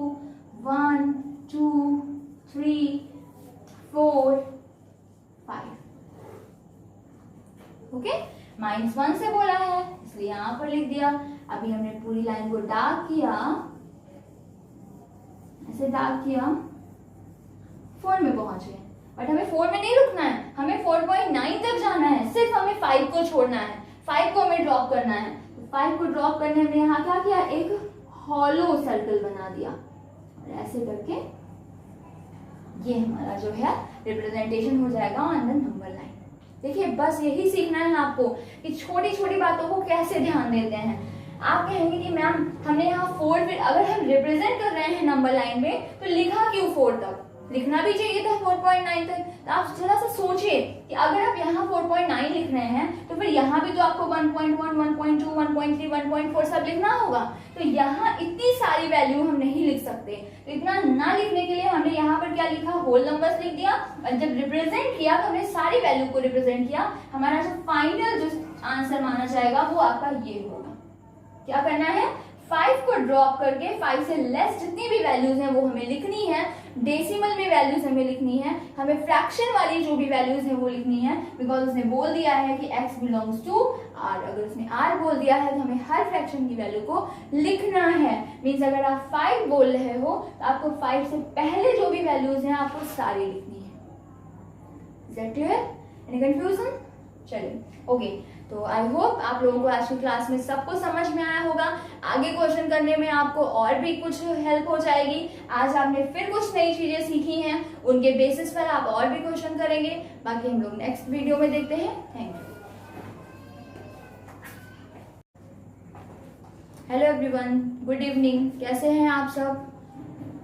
Speaker 1: 1, 2, 3, 4, 5। ओके, -1 से बोला है इसलिए यहां पर लिख दिया। अभी हमने पूरी लाइन को डार्क किया, ऐसे डार्क किया, 4 में पहुंचे। बट हमें 4 में नहीं रुकना है, हमें 4.9 तक जाना है, सिर्फ हमें 5 को छोड़ना है, 5 को हमें ड्रॉप करना है। तो 5 को ड्रॉप करने हमने यहाँ क्या किया, एक हॉलो सर्कल बना दिया और ऐसे करके ये हमारा जो है रिप्रेजेंटेशन हो जाएगा ऑन द नंबर लाइन। देखिए बस यही सीखना है आपको कि छोटी छोटी बातों को कैसे ध्यान देते हैं। आप कहेंगे कि मैम हमने यहाँ 4 फिर अगर हम रिप्रेजेंट कर रहे हैं नंबर लाइन में तो लिखा क्यों 4 तक, लिखना भी चाहिए था 4.9 तक। तो आप जरा सा सोचिए कि अगर आप यहाँ 4.9 लिख रहे हैं तो फिर यहाँ भी तो आपको 1.1, 1.2, 1.3, 1.4 सब लिखना होगा। तो यहाँ इतनी सारी वैल्यू हम नहीं लिख सकते, तो इतना ना लिखने के लिए हमने यहाँ पर क्या लिखा, होल नंबर्स लिख दिया और जब रिप्रेजेंट किया तो हमने सारी वैल्यू को रिप्रेजेंट किया। हमारा जो फाइनल जो आंसर माना जाएगा वो आपका ये होगा। क्या करना है, 5 को ड्रॉप करके 5 से लेस जितनी भी वैल्यूज हैं वो हमें लिखनी है, डेसिमल में वैल्यूज हमें लिखनी है, हमें फ्रैक्शन वाली जो भी वैल्यूज हैं वो लिखनी है, बिकॉज उसने बोल दिया है कि x बिलोंग्स टू r। अगर उसने r बोल दिया है तो हमें हर फ्रैक्शन की वैल्यू को लिखना है। मींस अगर आप 5 बोल रहे हो तो आपको 5 से पहले जो भी वैल्यूज हैं आपको सारी लिखनी है। Is that clear? Any confusion? चलिए ओके, तो आई होप आप लोगों को आज की क्लास में सबको समझ में आया होगा। आगे क्वेश्चन करने में आपको और भी कुछ हेल्प हो जाएगी। आज आपने फिर कुछ नई चीजें सीखी हैं, उनके बेसिस पर आप और भी क्वेश्चन करेंगे। बाकी हम लोग नेक्स्ट वीडियो में देखते हैं। Thank you. Hello everyone, good evening. कैसे हैं आप सब?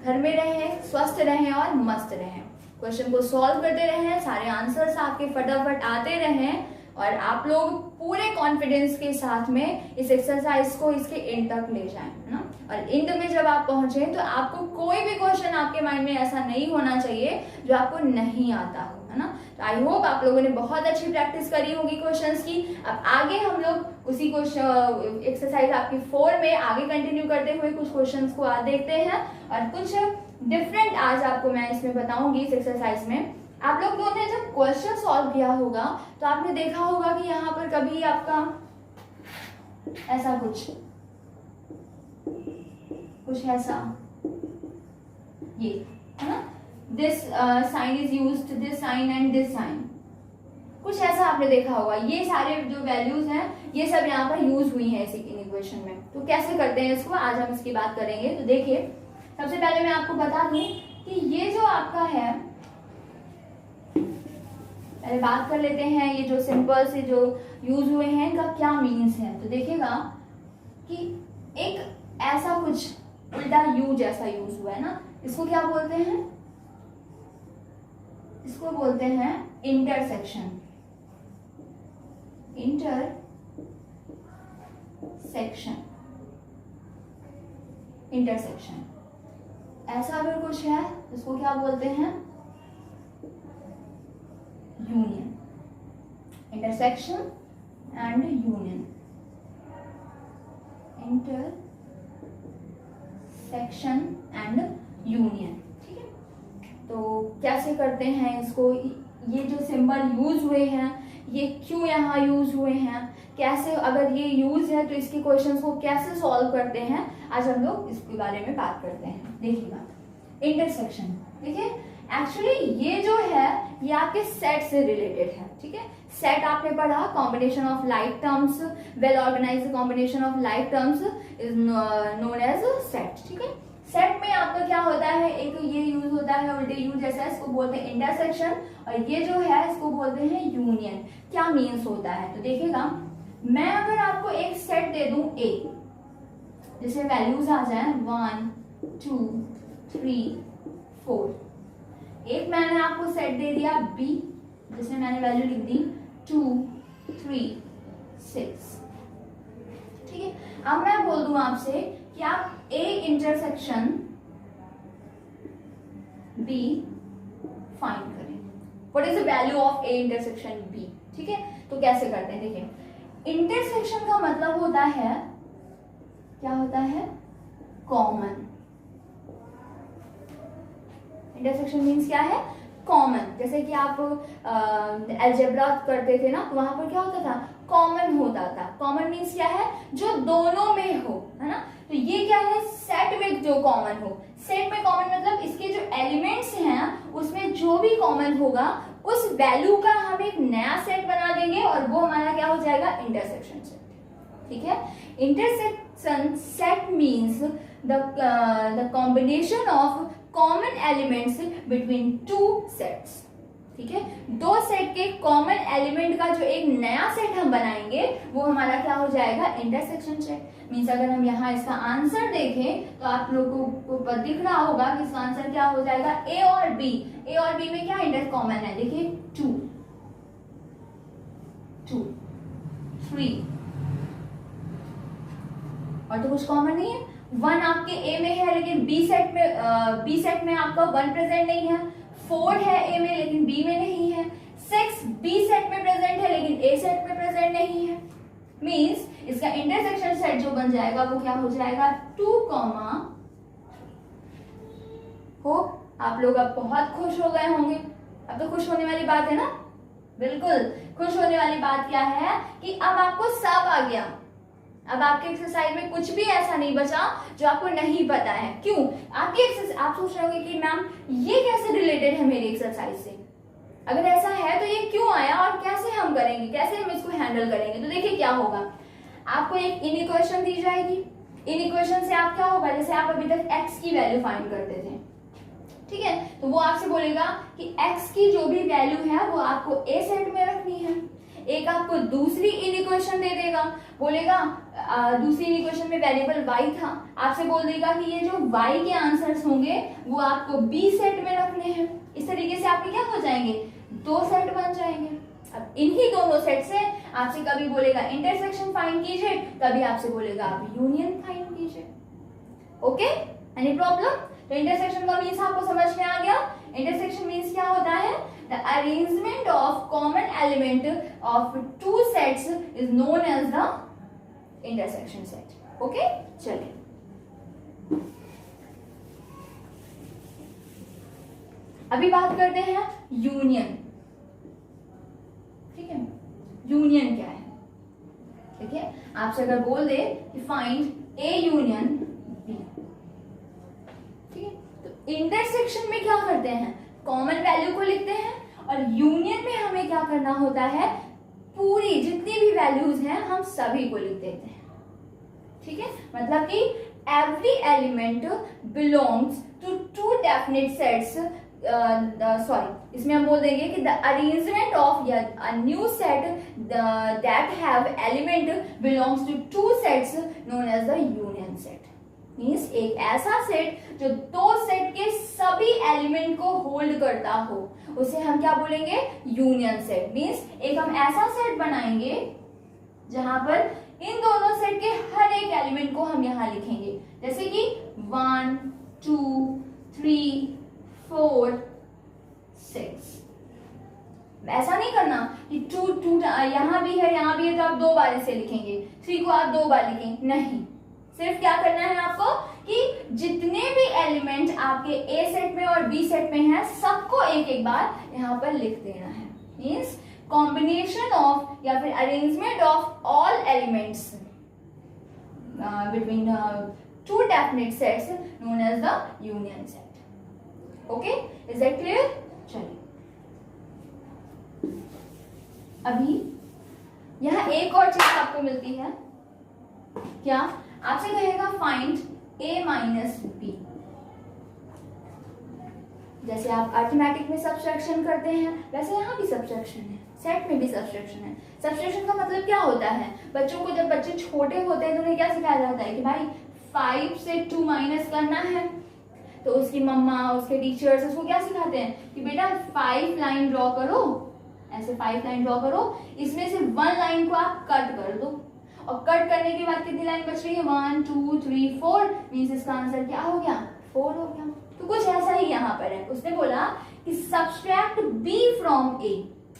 Speaker 1: घर में रहें, स्वस्थ रहें और मस्त रहें। क्वेश्चन को सॉल्व करते रहें, सारे आंसर्स आपके फटाफट आते रहें और आप लोग पूरे कॉन्फिडेंस के साथ में इस एक्सरसाइज को इसके एंड तक ले जाएं, है ना। और एंड में जब आप पहुंचे तो आपको कोई भी क्वेश्चन आपके माइंड में ऐसा नहीं होना चाहिए जो आपको नहीं आता हो, है ना। तो आई होप आप लोगों ने बहुत अच्छी प्रैक्टिस करी होगी क्वेश्चंस की। अब आगे हम लोग उसी को एक्सरसाइज आपकी 4 में आगे कंटिन्यू करते हुए कुछ क्वेश्चंस को आज देखते हैं और कुछ डिफरेंट आज आपको मैं इसमें बताऊंगी इस एक्सरसाइज में। आप लोगों ने जब क्वेश्चन सॉल्व किया होगा तो आपने देखा होगा कि यहाँ पर कभी आपका ऐसा कुछ ऐसा ये है ना, this sign is used, this sign and this sign, कुछ ऐसा आपने देखा होगा। ये सारे जो वैल्यूज हैं ये सब यहाँ पर यूज हुई हैं इसी इक्वेशन में। तो कैसे करते हैं इसको, आज हम इसकी बात करेंगे। तो देखिए सबसे पहले मैं आपको बता दूं कि ये जो आपका है, पहले बात कर लेते हैं ये जो सिंपल से जो यूज हुए हैं इनका क्या मीनिंग्स है। तो देखिएगा कि एक ऐसा कुछ उल्टा यू जैसा यूज हुआ है ना, इसको क्या बोलते हैं, इसको बोलते हैं इंटरसेक्शन। इंटरसेक्शन ऐसा अगर कुछ है तो इसको क्या बोलते हैं, union. Intersection and union, intersection and union, ठीक है। तो कैसे करते हैं इसको, ये जो सिंबल यूज हुए हैं ये क्यों यहाँ यूज हुए हैं, कैसे अगर ये यूज है तो इसके क्वेश्चंस को कैसे सॉल्व करते हैं, आज हम लोग इसके बारे में बात करते हैं। देखिएगा इंटरसेक्शन, देखिए एक्चुअली ये जो है ये आपके सेट से रिलेटेड है, ठीक है। सेट आपने पढ़ा, combination of like terms, well organised combination of like terms is known as set, ठीक है। सेट में आपका क्या होता है, एक ये यूज होता है उल्टे यूज जैसा, इसको बोलते हैं इंटरसेक्शन, और ये जो है इसको बोलते हैं यूनियन। क्या मीन्स होता है, तो देखिएगा, मैं अगर आपको एक सेट दे दूं ए, जैसे वैल्यूज आ जाए 1 2 3 4, एक मैंने आपको सेट दे दिया बी, जिसमें मैंने वैल्यू लिख दी 2 3 6, ठीक है। अब मैं बोल दूं आपसे कि आप ए इंटरसेक्शन बी फाइंड करें, what is the value of A intersection B, ठीक है। तो कैसे करते हैं, देखिए, इंटरसेक्शन का मतलब होता है, क्या होता है, कॉमन। इंटरसेक्शन मीन्स क्या है, कॉमन। जैसे कि आप अलजेब्रा करते थे ना, तो वहां पर क्या होता था, कॉमन होता था। कॉमन मीन्स क्या है, जो दोनों में हो, है ना। तो ये क्या है, सेट में जो कॉमन हो। सेट में कॉमन मतलब इसके जो एलिमेंट्स हैं उसमें जो भी कॉमन होगा उस वैल्यू का हम एक नया सेट बना देंगे और वो हमारा क्या हो जाएगा, इंटरसेक्शन सेट, ठीक है। Intersection set means the combination of common elements between two sets, ठीक है। दो सेट के कॉमन एलिमेंट का जो एक नया सेट हम बनाएंगे वो हमारा क्या हो जाएगा, इंटरसेक्शन सेट। मीन्स अगर हम यहाँ इसका आंसर देखें तो आप लोगों को दिख रहा होगा कि इसका आंसर क्या हो जाएगा, ए और बी। ए और बी में क्या इंटर कॉमन है, देखिए 2 2 3, और तो कुछ कॉमन नहीं है। 1 आपके ए में है लेकिन बी सेट में आपका 1 प्रेजेंट नहीं है। 4 है ए में लेकिन बी में नहीं है। 6 बी सेट में प्रेजेंट है लेकिन ए सेट में प्रेजेंट नहीं है। मींस इसका इंटरसेक्शन सेट जो बन जाएगा वो क्या हो जाएगा, 2, होप आप लोग अब बहुत खुश हो गए होंगे। अब तो खुश होने वाली बात है ना, बिल्कुल खुश होने वाली बात क्या है कि अब आपको सब आ गया। अब आपके एक्सरसाइज में कुछ भी ऐसा नहीं बचा जो आपको नहीं पता है। क्यों, आपकी एक्सरसाइज, आप सोच रहे होंगे कि मैम ये कैसे रिलेटेड है मेरी एक्सरसाइज से, अगर ऐसा है तो ये क्यों आया और कैसे हम करेंगे, कैसे हम इसको हैंडल करेंगे। तो देखिए क्या होगा, आपको एक इन इक्वेशन दी जाएगी। इन इक्वेशन से आप क्या होगा, जैसे आप अभी तक x की वैल्यू फाइंड करते थे, ठीक है, तो वो आपसे बोलेगा कि x की जो भी वैल्यू है वो आपको a सेट में रखनी है। एक आपको दूसरी इन इक्वेशन दे देगा, बोलेगा दूसरी इन इक्वेशन में वेरिएबल y था, आपसे बोल देगा कि ये जो y के आंसर्स होंगे वो आपको b सेट में रखने हैं। इस तरीके से आपके क्या हो जाएंगे, 2 सेट बन जाएंगे। अब इन्हीं दोनों सेट से आपसे कभी बोलेगा इंटरसेक्शन फाइंड कीजिए, कभी आपसे बोलेगा आप यूनियन फाइंड कीजिए। Okay, any problem. तो इंटरसेक्शन का मीन्स आपको समझ में आ गया। इंटरसेक्शन मीन्स क्या होता है, the arrangement of common element of 2 sets is known as the intersection set. Okay, चलिए अभी बात करते हैं यूनियन। ठीक है, यूनियन क्या है, ठीक है, आपसे अगर बोल दे कि फाइंड ए यूनियन बी, ठीक है, तो इंटरसेक्शन में क्या करते हैं, कॉमन वैल्यू को लिखते हैं, और यूनियन में हमें क्या करना होता है, पूरी जितनी भी वैल्यूज हैं हम सभी को लिख देते हैं। ठीक है, मतलब कि every element belongs to 2 definite sets, sorry इसमें हम बोल देंगे कि the arrangement of a new set that have element belongs to 2 sets known as the union set. Means एक ऐसा सेट जो 2 सेट के सभी एलिमेंट को होल्ड करता हो उसे हम क्या बोलेंगे, यूनियन सेट। मीन्स एक हम ऐसा सेट बनाएंगे जहां पर इन दोनों सेट के हर एक एलिमेंट को हम यहां लिखेंगे, जैसे कि 1 2 3 4 6। ऐसा नहीं करना कि 2 यहां भी है तो आप 2 बार इसे लिखेंगे, 3 को आप 2 बार लिखेंगे, नहीं, सिर्फ क्या करना है आपको कि जितने भी एलिमेंट आपके ए सेट में और बी सेट में हैं सबको एक एक बार यहां पर लिख देना है। मीन्स कॉम्बिनेशन ऑफ या फिर arrangement of all elements between 2 definite sets known as the union set. Okay, is that clear? चलिए अभी यहाँ एक और चीज आपको मिलती है, क्या? आपसे कहेगा फाइंड a माइनस बी। जैसे आप अरिथमेटिक में सब्ट्रैक्शन करते हैं वैसे यहाँ भी सब्ट्रैक्शन है, सेट में भी सब्ट्रैक्शन है। सब्ट्रैक्शन का मतलब क्या होता है? बच्चों को जब बच्चे छोटे होते हैं तो उन्हें क्या सिखाया जाता है कि भाई 5 से 2 माइनस करना है, तो उसकी मम्मा उसके टीचर्स उसको क्या सिखाते हैं कि बेटा 5 लाइन ड्रॉ करो, ऐसे 5 लाइन ड्रॉ करो, इसमें से 1 लाइन को आप कट कर दो, और कट करने के बाद कितनी लाइन बच रही है? 1 2 3 4, मीन्स इसका आंसर क्या हो गया? 4 हो गया। तो कुछ ऐसा ही यहाँ पर है, उसने बोला कि सब्सट्रैक्ट b फ्रॉम a,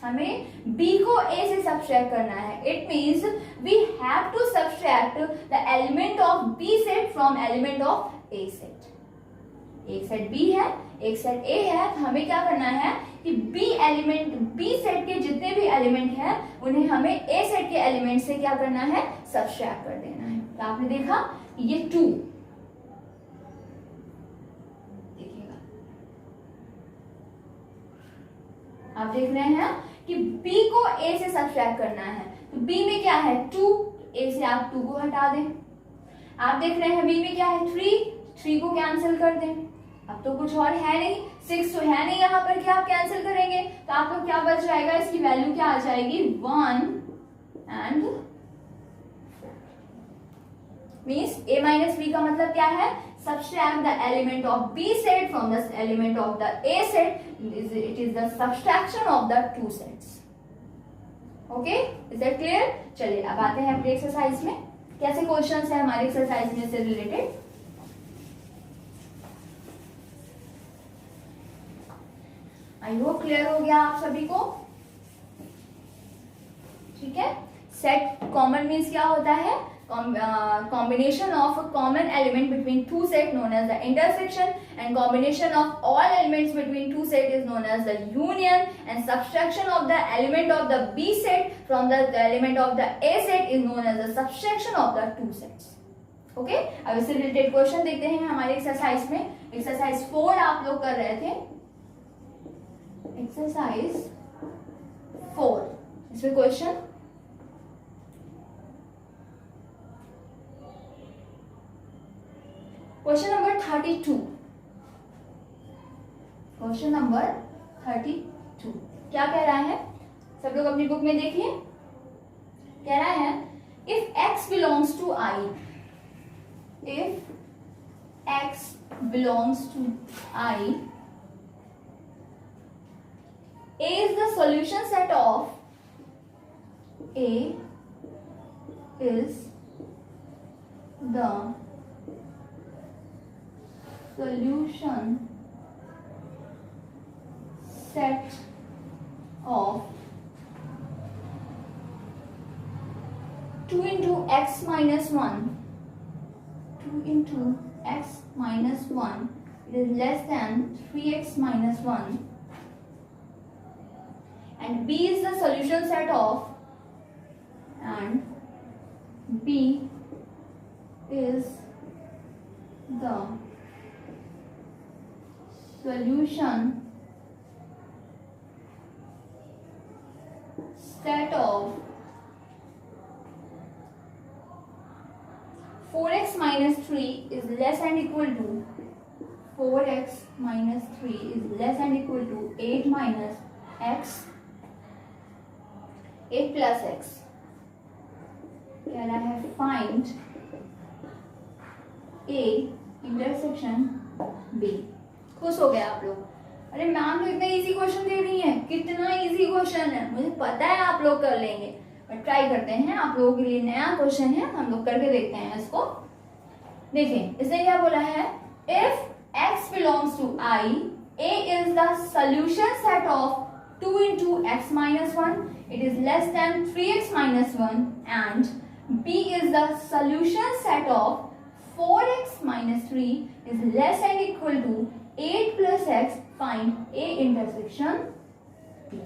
Speaker 1: हमें b को a से सब्सट्रैक्ट करना है। It means we have to subtract the element of b set from element of a set. एक सेट b है, एक सेट a है, तो हमें क्या करना है कि b सेट के जितने भी एलिमेंट हैं उन्हें हमें a सेट के एलिमेंट से क्या करना है? सब्सट्रैक्ट कर देना है। तो आपने देखा ये 2, देखिएगा आप देख रहे हैं कि b को a से सब्सट्रैक्ट करना है, तो b में क्या है? 2, a से आप 2 को हटा दें। आप देख रहे हैं b में क्या है? 3 को कैंसिल कर दें। अब तो कुछ और है नहीं, 6 तो है नहीं यहाँ पर, क्या आप कैंसिल करेंगे तो आपको क्या बच जाएगा? इसकी वैल्यू क्या आ जाएगी? 1 and 4। Means a minus b का मतलब क्या है? Subtract the element of b set from the element of the a set, it is the subtraction of the 2 sets. Okay, is that clear? चलिए अब आते हैं अपने एक्सरसाइज में, कैसे क्वेश्चंस है हमारे एक्सरसाइज में से रिलेटेड। आई होप क्लियर हो गया आप सभी को। ठीक है, सेट कॉमन मीन्स क्या होता है? combination of a common element between two set known as the intersection, and combination of all elements between two set is known as the union, and subtraction of the element of the b set from the element of the a set is known as the subtraction of the two sets. Okay, अब इससे related question देखते हैं हमारे exercise में। Exercise 4 आप लोग कर रहे थे, एक्सरसाइज 4, इसमें question question number 32, question number 32 क्या कह रहा है? सब लोग अपनी बुक में देखिए। कह रहा है if x belongs to i, if x belongs to i, a is the solution set of a is the solution set of 2 into x minus 1, 2 into x minus 1, it is less than 3x minus 1, and b is the solution set of, and b is the solution set of 4x minus 3 is less and equal to 4x minus 3 is less and equal to 8 minus x, 8 plus x। कह रहा है find a intersection b। खुश हो गए आप लोग? अरे ma'am तो इतना इजी क्वेश्चन दे रही है, कितना इजी क्वेश्चन है, मुझे पता है आप लोग कर लेंगे, बट ट्राई करते हैं। आप लोगों के लिए नया क्वेश्चन है, हम लोग करके देखते हैं इसको। देखिए इसने क्या बोला है, if x belongs to i, a is the solution set of 2 into x minus 1, it is less than 3x minus 1, and b is the solution set of 4x minus 3 is less and equal to 8 plus x, find a intersection b।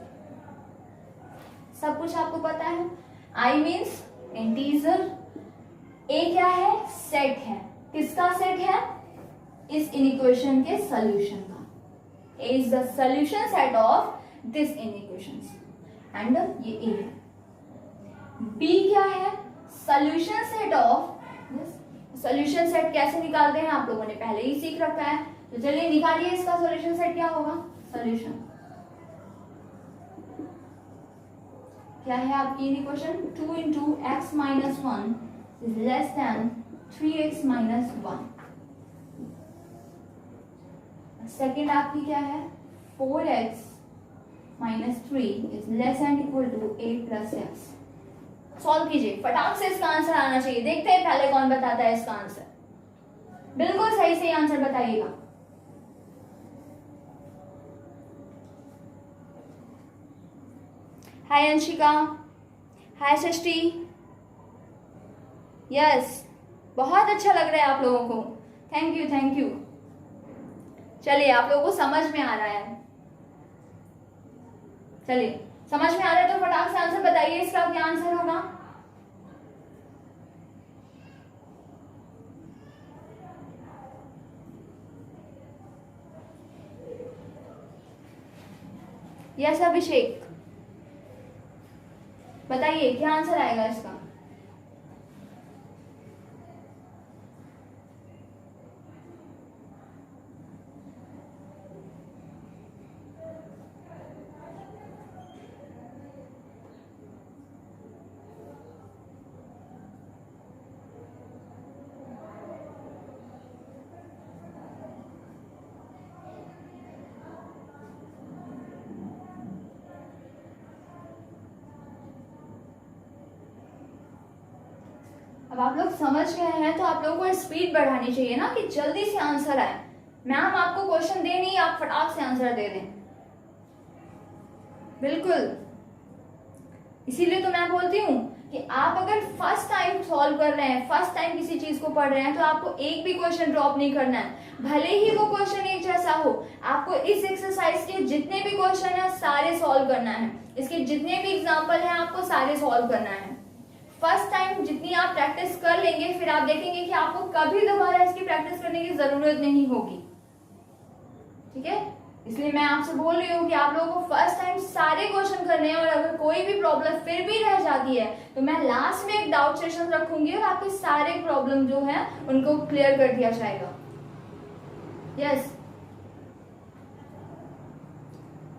Speaker 1: सब कुछ आपको पता है। i means integer, a क्या है? Set है। किसका set है? इस इनइक्वेशन के सॉल्यूशन का। Is the solution set of this inequations and ये ए है। बी क्या है? Solution set of this. Solution set कैसे निकालते हैं आप लोगों ने पहले ही सीख रखा है, तो चलिए निकालिए इसका सोल्यूशन सेट। क्या होगा सोल्यूशन? क्या है आपकी equation? 2 into x minus 1 is less than 3x minus 1। Second आपकी क्या है? 4x minus 3 is less and equal to 8 plus x. Solve कीजिए, फटाक से इसका आंसर आना चाहिए। देखते हैं पहले कौन बताता है इसका आंसर। बिल्कुल सही से आंसर बताइएगा। हाय अंशिका, हाय सृष्टि। यस, बहुत अच्छा लग रहा है आप लोगों को। Thank you thank you. चलिए आप लोगों को समझ में आ रहा है। चलिए समझ में आ रहा है तो फटाक से आंसर बताइए, इसका क्या आंसर होगा? यस अभिषेक, बताइए क्या आंसर आएगा इसका? अब आप लोग समझ गए हैं तो आप लोगों को स्पीड बढ़ानी चाहिए ना कि जल्दी से आंसर आए। मैम आपको क्वेश्चन दे नहीं, आप फटाक से आंसर दे दें। बिल्कुल, इसीलिए तो मैं बोलती हूँ कि आप अगर फर्स्ट टाइम सॉल्व कर रहे हैं, फर्स्ट टाइम किसी चीज को पढ़ रहे हैं, तो आपको एक भी क्वेश्चन ड्रॉप नहीं करना है, भले ही वो क्वेश्चन एक जैसा हो। आपको इस एक्सरसाइज के जितने भी क्वेश्चन है सारे सॉल्व करना है, इसके जितने भी एग्जाम्पल हैं आपको सारे सॉल्व करना है। फर्स्ट टाइम जितनी आप प्रैक्टिस कर लेंगे, फिर आप देखेंगे कि आपको कभी दोबारा इसकी प्रैक्टिस करने की जरूरत नहीं होगी। ठीक है, इसलिए मैं आपसे बोल रही हूँ कि आप लोगों को फर्स्ट टाइम सारे क्वेश्चन करने हैं, और अगर कोई भी प्रॉब्लम फिर भी रह जाती है तो मैं लास्ट में एक डाउट सेशन रखूंगी और आपके सारे प्रॉब्लम जो है उनको क्लियर कर दिया जाएगा। यस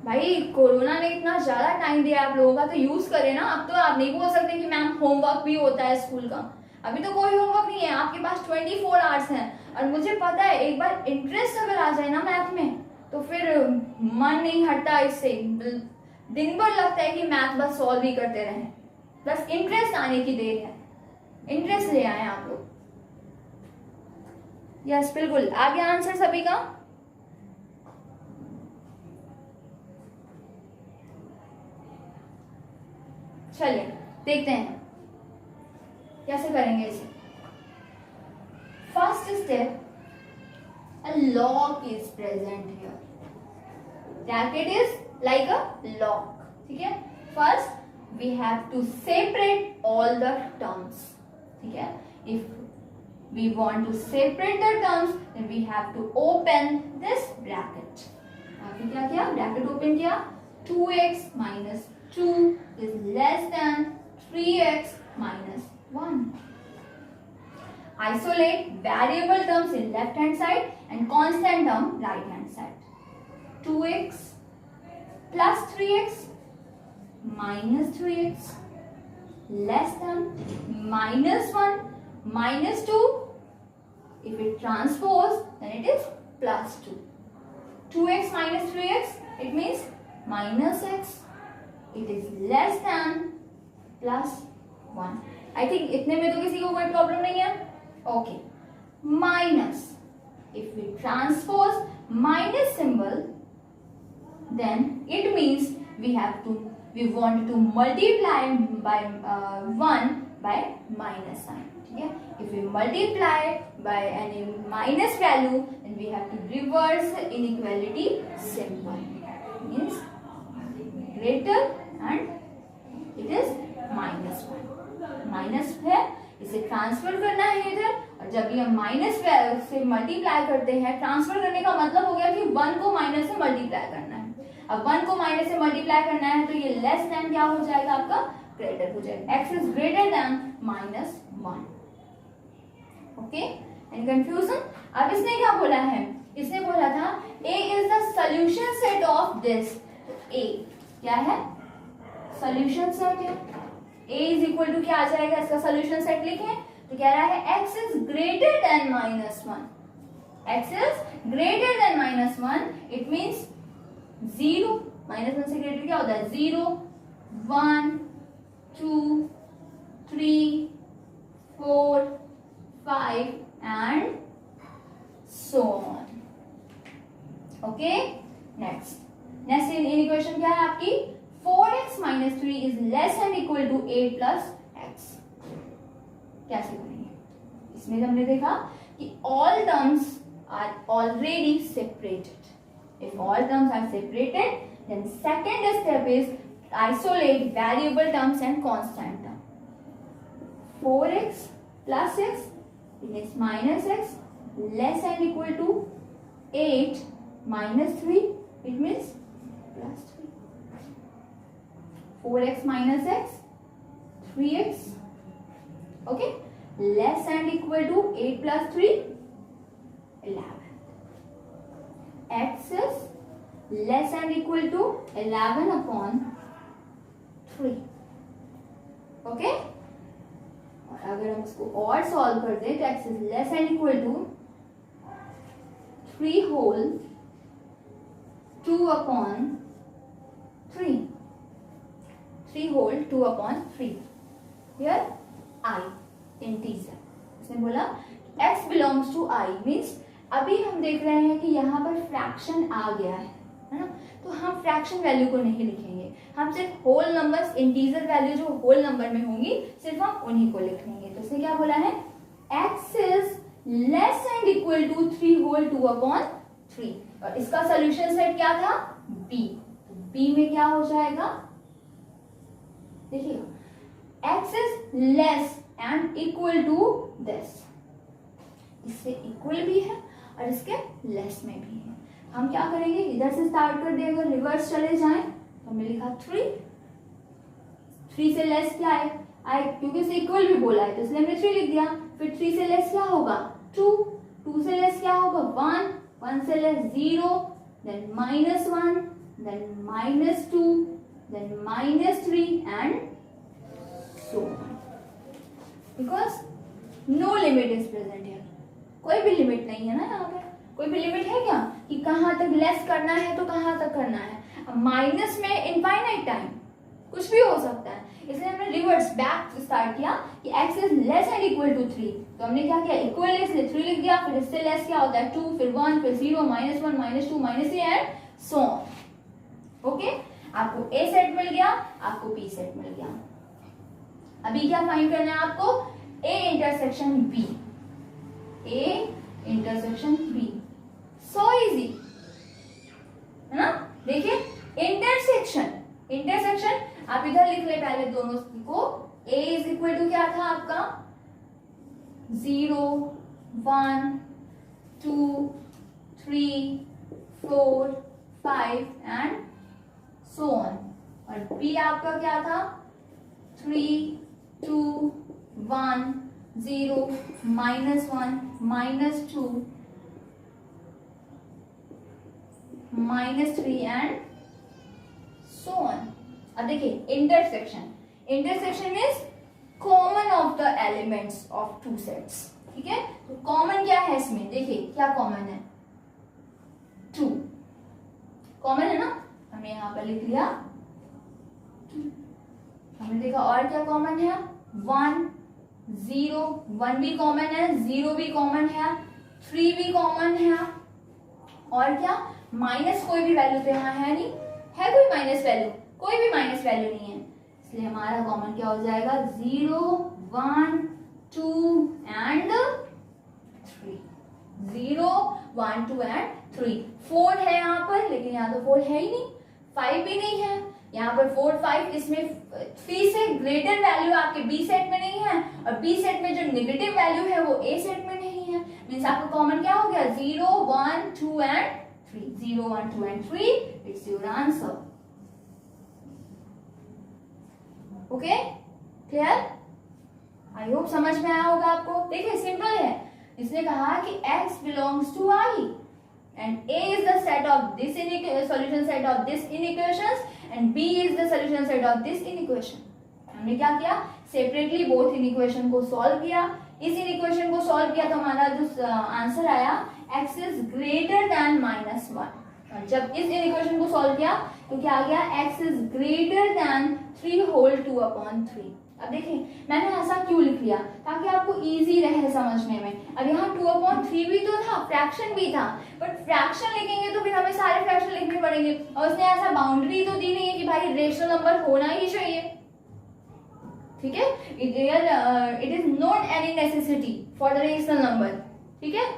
Speaker 1: भाई, कोरोना ने इतना ज्यादा टाइम दिया आप लोगों का, तो यूज करें ना। अब तो आप नहीं बोल सकते कि मैम होमवर्क भी होता है स्कूल का। अभी तो कोई होमवर्क नहीं है, आपके पास 24 आवर्स हैं। और मुझे पता है एक बार इंटरेस्ट अगर आ जाए ना मैथ में तो फिर मन नहीं हटता इससे। दिन भर लगता है कि मैथ बस सॉल्व ही करते रहें, बस इंटरेस्ट आने की देर है। इंटरेस्ट ले आए आप लोग। यस बिल्कुल, आ गया आंसर सभी का? चलिए देखते हैं कैसे करेंगे इसे। First step, a lock is present here. Bracket is like a lock. ठीक है, first we have to separate all the terms. ठीक है, if we want to separate the terms then we have to open this bracket. आपने क्या किया? Bracket open किया। 2x minus 2 is less than 3x minus 1. Isolate variable terms in left hand side and constant term right hand side. 2x plus 3x minus 3x less than minus 1 minus 2. If it transpose then it is plus 2. 2x minus 3x it means minus x. It is less than plus 1. I think इतने में तो किसी को कोई problem नहीं है। Okay, minus, if we transpose minus symbol then it means we want to multiply by 1 by minus sign. ठीक है, if we multiply by any minus value then we have to reverse inequality symbol, means greater and it is minus 1. Minus है इसे transfer करना है इधर, और जब भी हम माइनस से मल्टीप्लाई करते हैं, ट्रांसफर करने का मतलब हो गया कि 1 को माइनस से मल्टीप्लाई करना है। अब 1 को माइनस से मल्टीप्लाई करना है तो ये लेस देन क्या हो जाएगा आपका, ग्रेटर हो जाएगा। x is greater then -1। Okay, any confusion? अब इसने क्या बोला है, इसने बोला था a is the solution set of this. a क्या है, सॉल्यूशन सेट है। a इज इक्वल टू क्या आ जाएगा, इसका सॉल्यूशन सेट लिखें तो कह रहा है x is greater then -1। x is greater then -1, it means 0, -1 से ग्रेटर क्या होता है, 0, 1, 2, 3, 4, 5 and so on. Okay, next equation क्या है आपकी, 4x minus 3 is less than equal to 8 plus x। कैसे करेंगे, इसमें हमने देखा कि all terms are already separated। If all terms are separated, then second step is isolate variable terms and constant term। 4x plus x is minus x less than equal to 8 minus 3, it means plus 3। 4x minus x, 3x, okay, less than equal to 8 plus 3, 11। x is less than equal to 11 upon 3। okay, और अगर हम इसको और solve कर दें तो x is less than equal to 3 whole 2 upon 3, 3 whole 2 upon 3। Here I integer, इसने बोला x belongs to I, means अभी हम देख रहे हैं कि यहाँ पर फ्रैक्शन आ गया है ना, तो हम फ्रैक्शन वैल्यू को नहीं लिखेंगे, हम सिर्फ होल नंबर्स, इंटीजर वैल्यू जो होल नंबर में होंगी सिर्फ हम उन्हीं को लिख लेंगे। तो इसने क्या बोला है, x is less and equal to 3 whole 2 upon 3, और इसका सोल्यूशन सेट क्या था, b। b में क्या हो जाएगा, देखिएगा x is less and equal to this, इससे इक्वल भी है और इसके लेस में भी है। हम क्या करेंगे, इधर से स्टार्ट कर देंगे, रिवर्स चले जाएं तो हमने लिखा 3 से लेस क्या है, क्योंकि इसे इक्वल भी बोला है तो इसलिए हमने 3 लिख दिया। फिर 3 से लेस क्या होगा, 2 से लेस क्या होगा, 1 से less 0, then -1, then -2, then -3 and so on, because no limit is present here। कोई भी लिमिट नहीं है ना, यहाँ पे कोई भी लिमिट है क्या कि कहाँ तक लेस करना है तो कहाँ तक करना है। अब माइनस में इनफाइनाइट टाइम कुछ भी हो सकता है, इसलिए हमने रिवर्स बैक स्टार्ट किया कि x is less and equal to 3, तो हमने क्या किया, इक्वल इसलिए 3 लिख दिया, फिर इससे लेस क्या होता है 2, फिर 1, फिर 0, -1, -2, -3 एंड सो ऑन। ओके, आपको a सेट मिल गया, आपको b सेट मिल गया। अभी क्या फाइंड करना है आपको, a intersection b, a intersection b, so easy है ना। देखिए इंटरसेक्शन आप इधर लिख ले पहले दोनों को, a इज इक्वल टू क्या था आपका 0, 1, 2, 3, 4, 5 एंड सो ऑन, और b आपका क्या था 3, 2, 1, 0, -1, -2, -3 एंड सो ऑन। अब देखिए intersection means common of the elements of two sets, ठीक है। तो कॉमन क्या है इसमें, देखिए क्या कॉमन है, 2 कॉमन है ना, हमने यहां पर लिख लिया 2। हमने देखा और क्या कॉमन है, 1, 0, 1 भी कॉमन है, 0 भी कॉमन है, 3 भी कॉमन है, और क्या माइनस कोई भी वैल्यू तो यहाँ है नहीं, है कोई माइनस वैल्यू, कोई भी माइनस वैल्यू नहीं है, इसलिए हमारा कॉमन क्या हो जाएगा 0, 1, 2 एंड 3, 0, 1, 2 एंड 3। 4 है यहाँ पर, लेकिन यहाँ तो 4 है ही नहीं, 5 भी नहीं है यहाँ पर, 4, 5, इसमें 3 से ग्रेटर वैल्यू आपके बी सेट में नहीं है और बी सेट में जो नेगेटिव वैल्यू है वो ए सेट में नहीं है, मीन्स आपका कॉमन क्या हो गया 0 1 2 and 3, 0 1 2 and 3, it's your answer. Okay clear? I hope समझ में आया होगा आपको। देखिए सिंपल है, इसने कहा कि x belongs to I and A is the set of this solution set of this inequations and B is the solution set of this inequation। हमने क्या किया, सेपरेटली बोथ इनइक्वेशन को सॉल्व किया। इस इनइक्वेशन को सॉल्व किया तो हमारा जो आंसर आया x इज ग्रेटर देन -1। जब इस इनइक्वेशन को सॉल्व किया तो क्या आ गया, x is greater than 3 whole 2/3। अब देखिए मैंने ऐसा क्यों लिख लिया, ताकि आपको इजी रहे समझने में। अब यहाँ 2/3 भी तो था, फ्रैक्शन भी था, बट फ्रैक्शन लिखेंगे तो फिर हमें सारे फ्रैक्शन लिखने पड़ेंगे, और उसने ऐसा बाउंड्री तो दी नहीं है कि भाई रेशनल नंबर होना ही चाहिए। ठीक है, it is not any necessity for the rational number. ठीक है,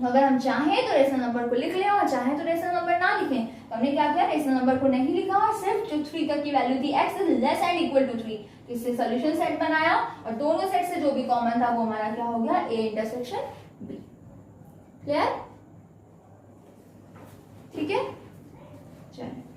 Speaker 1: अगर हम चाहें तो रेशनल नंबर को लिख लें और चाहें तो रेशनल नंबर ना लिखें। तो हमने क्या किया, रेशनल नंबर को नहीं लिखा और सिर्फ जो 3 तक की वैल्यू थी x is less and equal to 3, इससे सॉल्यूशन सेट बनाया और दोनों सेट से जो भी कॉमन था वो हमारा क्या हो गया, a इंटरसेक्शन b। क्लियर? ठीक है, चलिए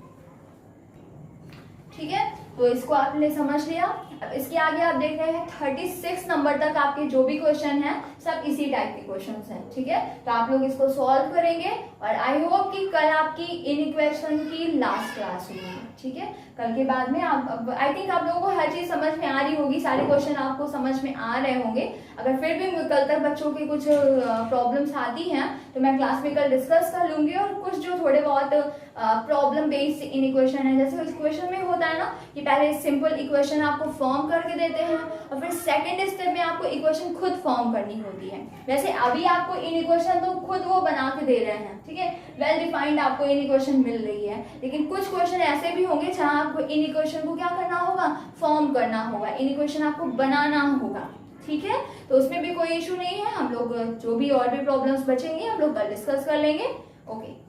Speaker 1: ठीक है, तो इसको आपने समझ लिया। अब इसके आगे आप देख रहे हैं 36 नंबर तक आपके जो भी क्वेश्चन हैं सब इसी टाइप के क्वेश्चंस हैं। ठीक है, तो आप लोग इसको सॉल्व करेंगे और आई होप कि कल आपकी इनइक्वेशन की लास्ट क्लास होगी। ठीक है, कल के बाद में आप आई थिंक आप लोगों को हर चीज समझ में आ रही होगी, सारे क्वेश्चन आपको समझ में आ रहे होंगे। अगर फिर भी कल तक बच्चों की कुछ प्रॉब्लम्स आती हैं तो मैं क्लास में कल डिस्कस कर लूंगी, और कुछ जो थोड़े बहुत प्रॉब्लम बेस्ड इनइक्वेशन है, जैसे इक्वेशन में होता है ना कि पहले सिंपल इक्वेशन आपको फॉर्म करके देते हैं और फिर सेकंड स्टेप में आपको इक्वेशन खुद फॉर्म करनी होती है। वैसे अभी आपको इन इक्वेशन तो खुद वो बना के दे रहे हैं। ठीक है, वेल डिफाइंड आपको इन इक्वेशन मिल रही है, लेकिन कुछ क्वेश्चन ऐसे भी होंगे जहां आपको इन इक्वेशन को क्या करना होगा, फॉर्म करना होगा, इन इक्वेशन आपको बनाना होगा। ठीक है, तो उसमें भी कोई इशू नहीं है, हम लोग जो भी और भी प्रॉब्लम्स बचेंगे हम लोग कल डिस्कस कर लेंगे। ओके।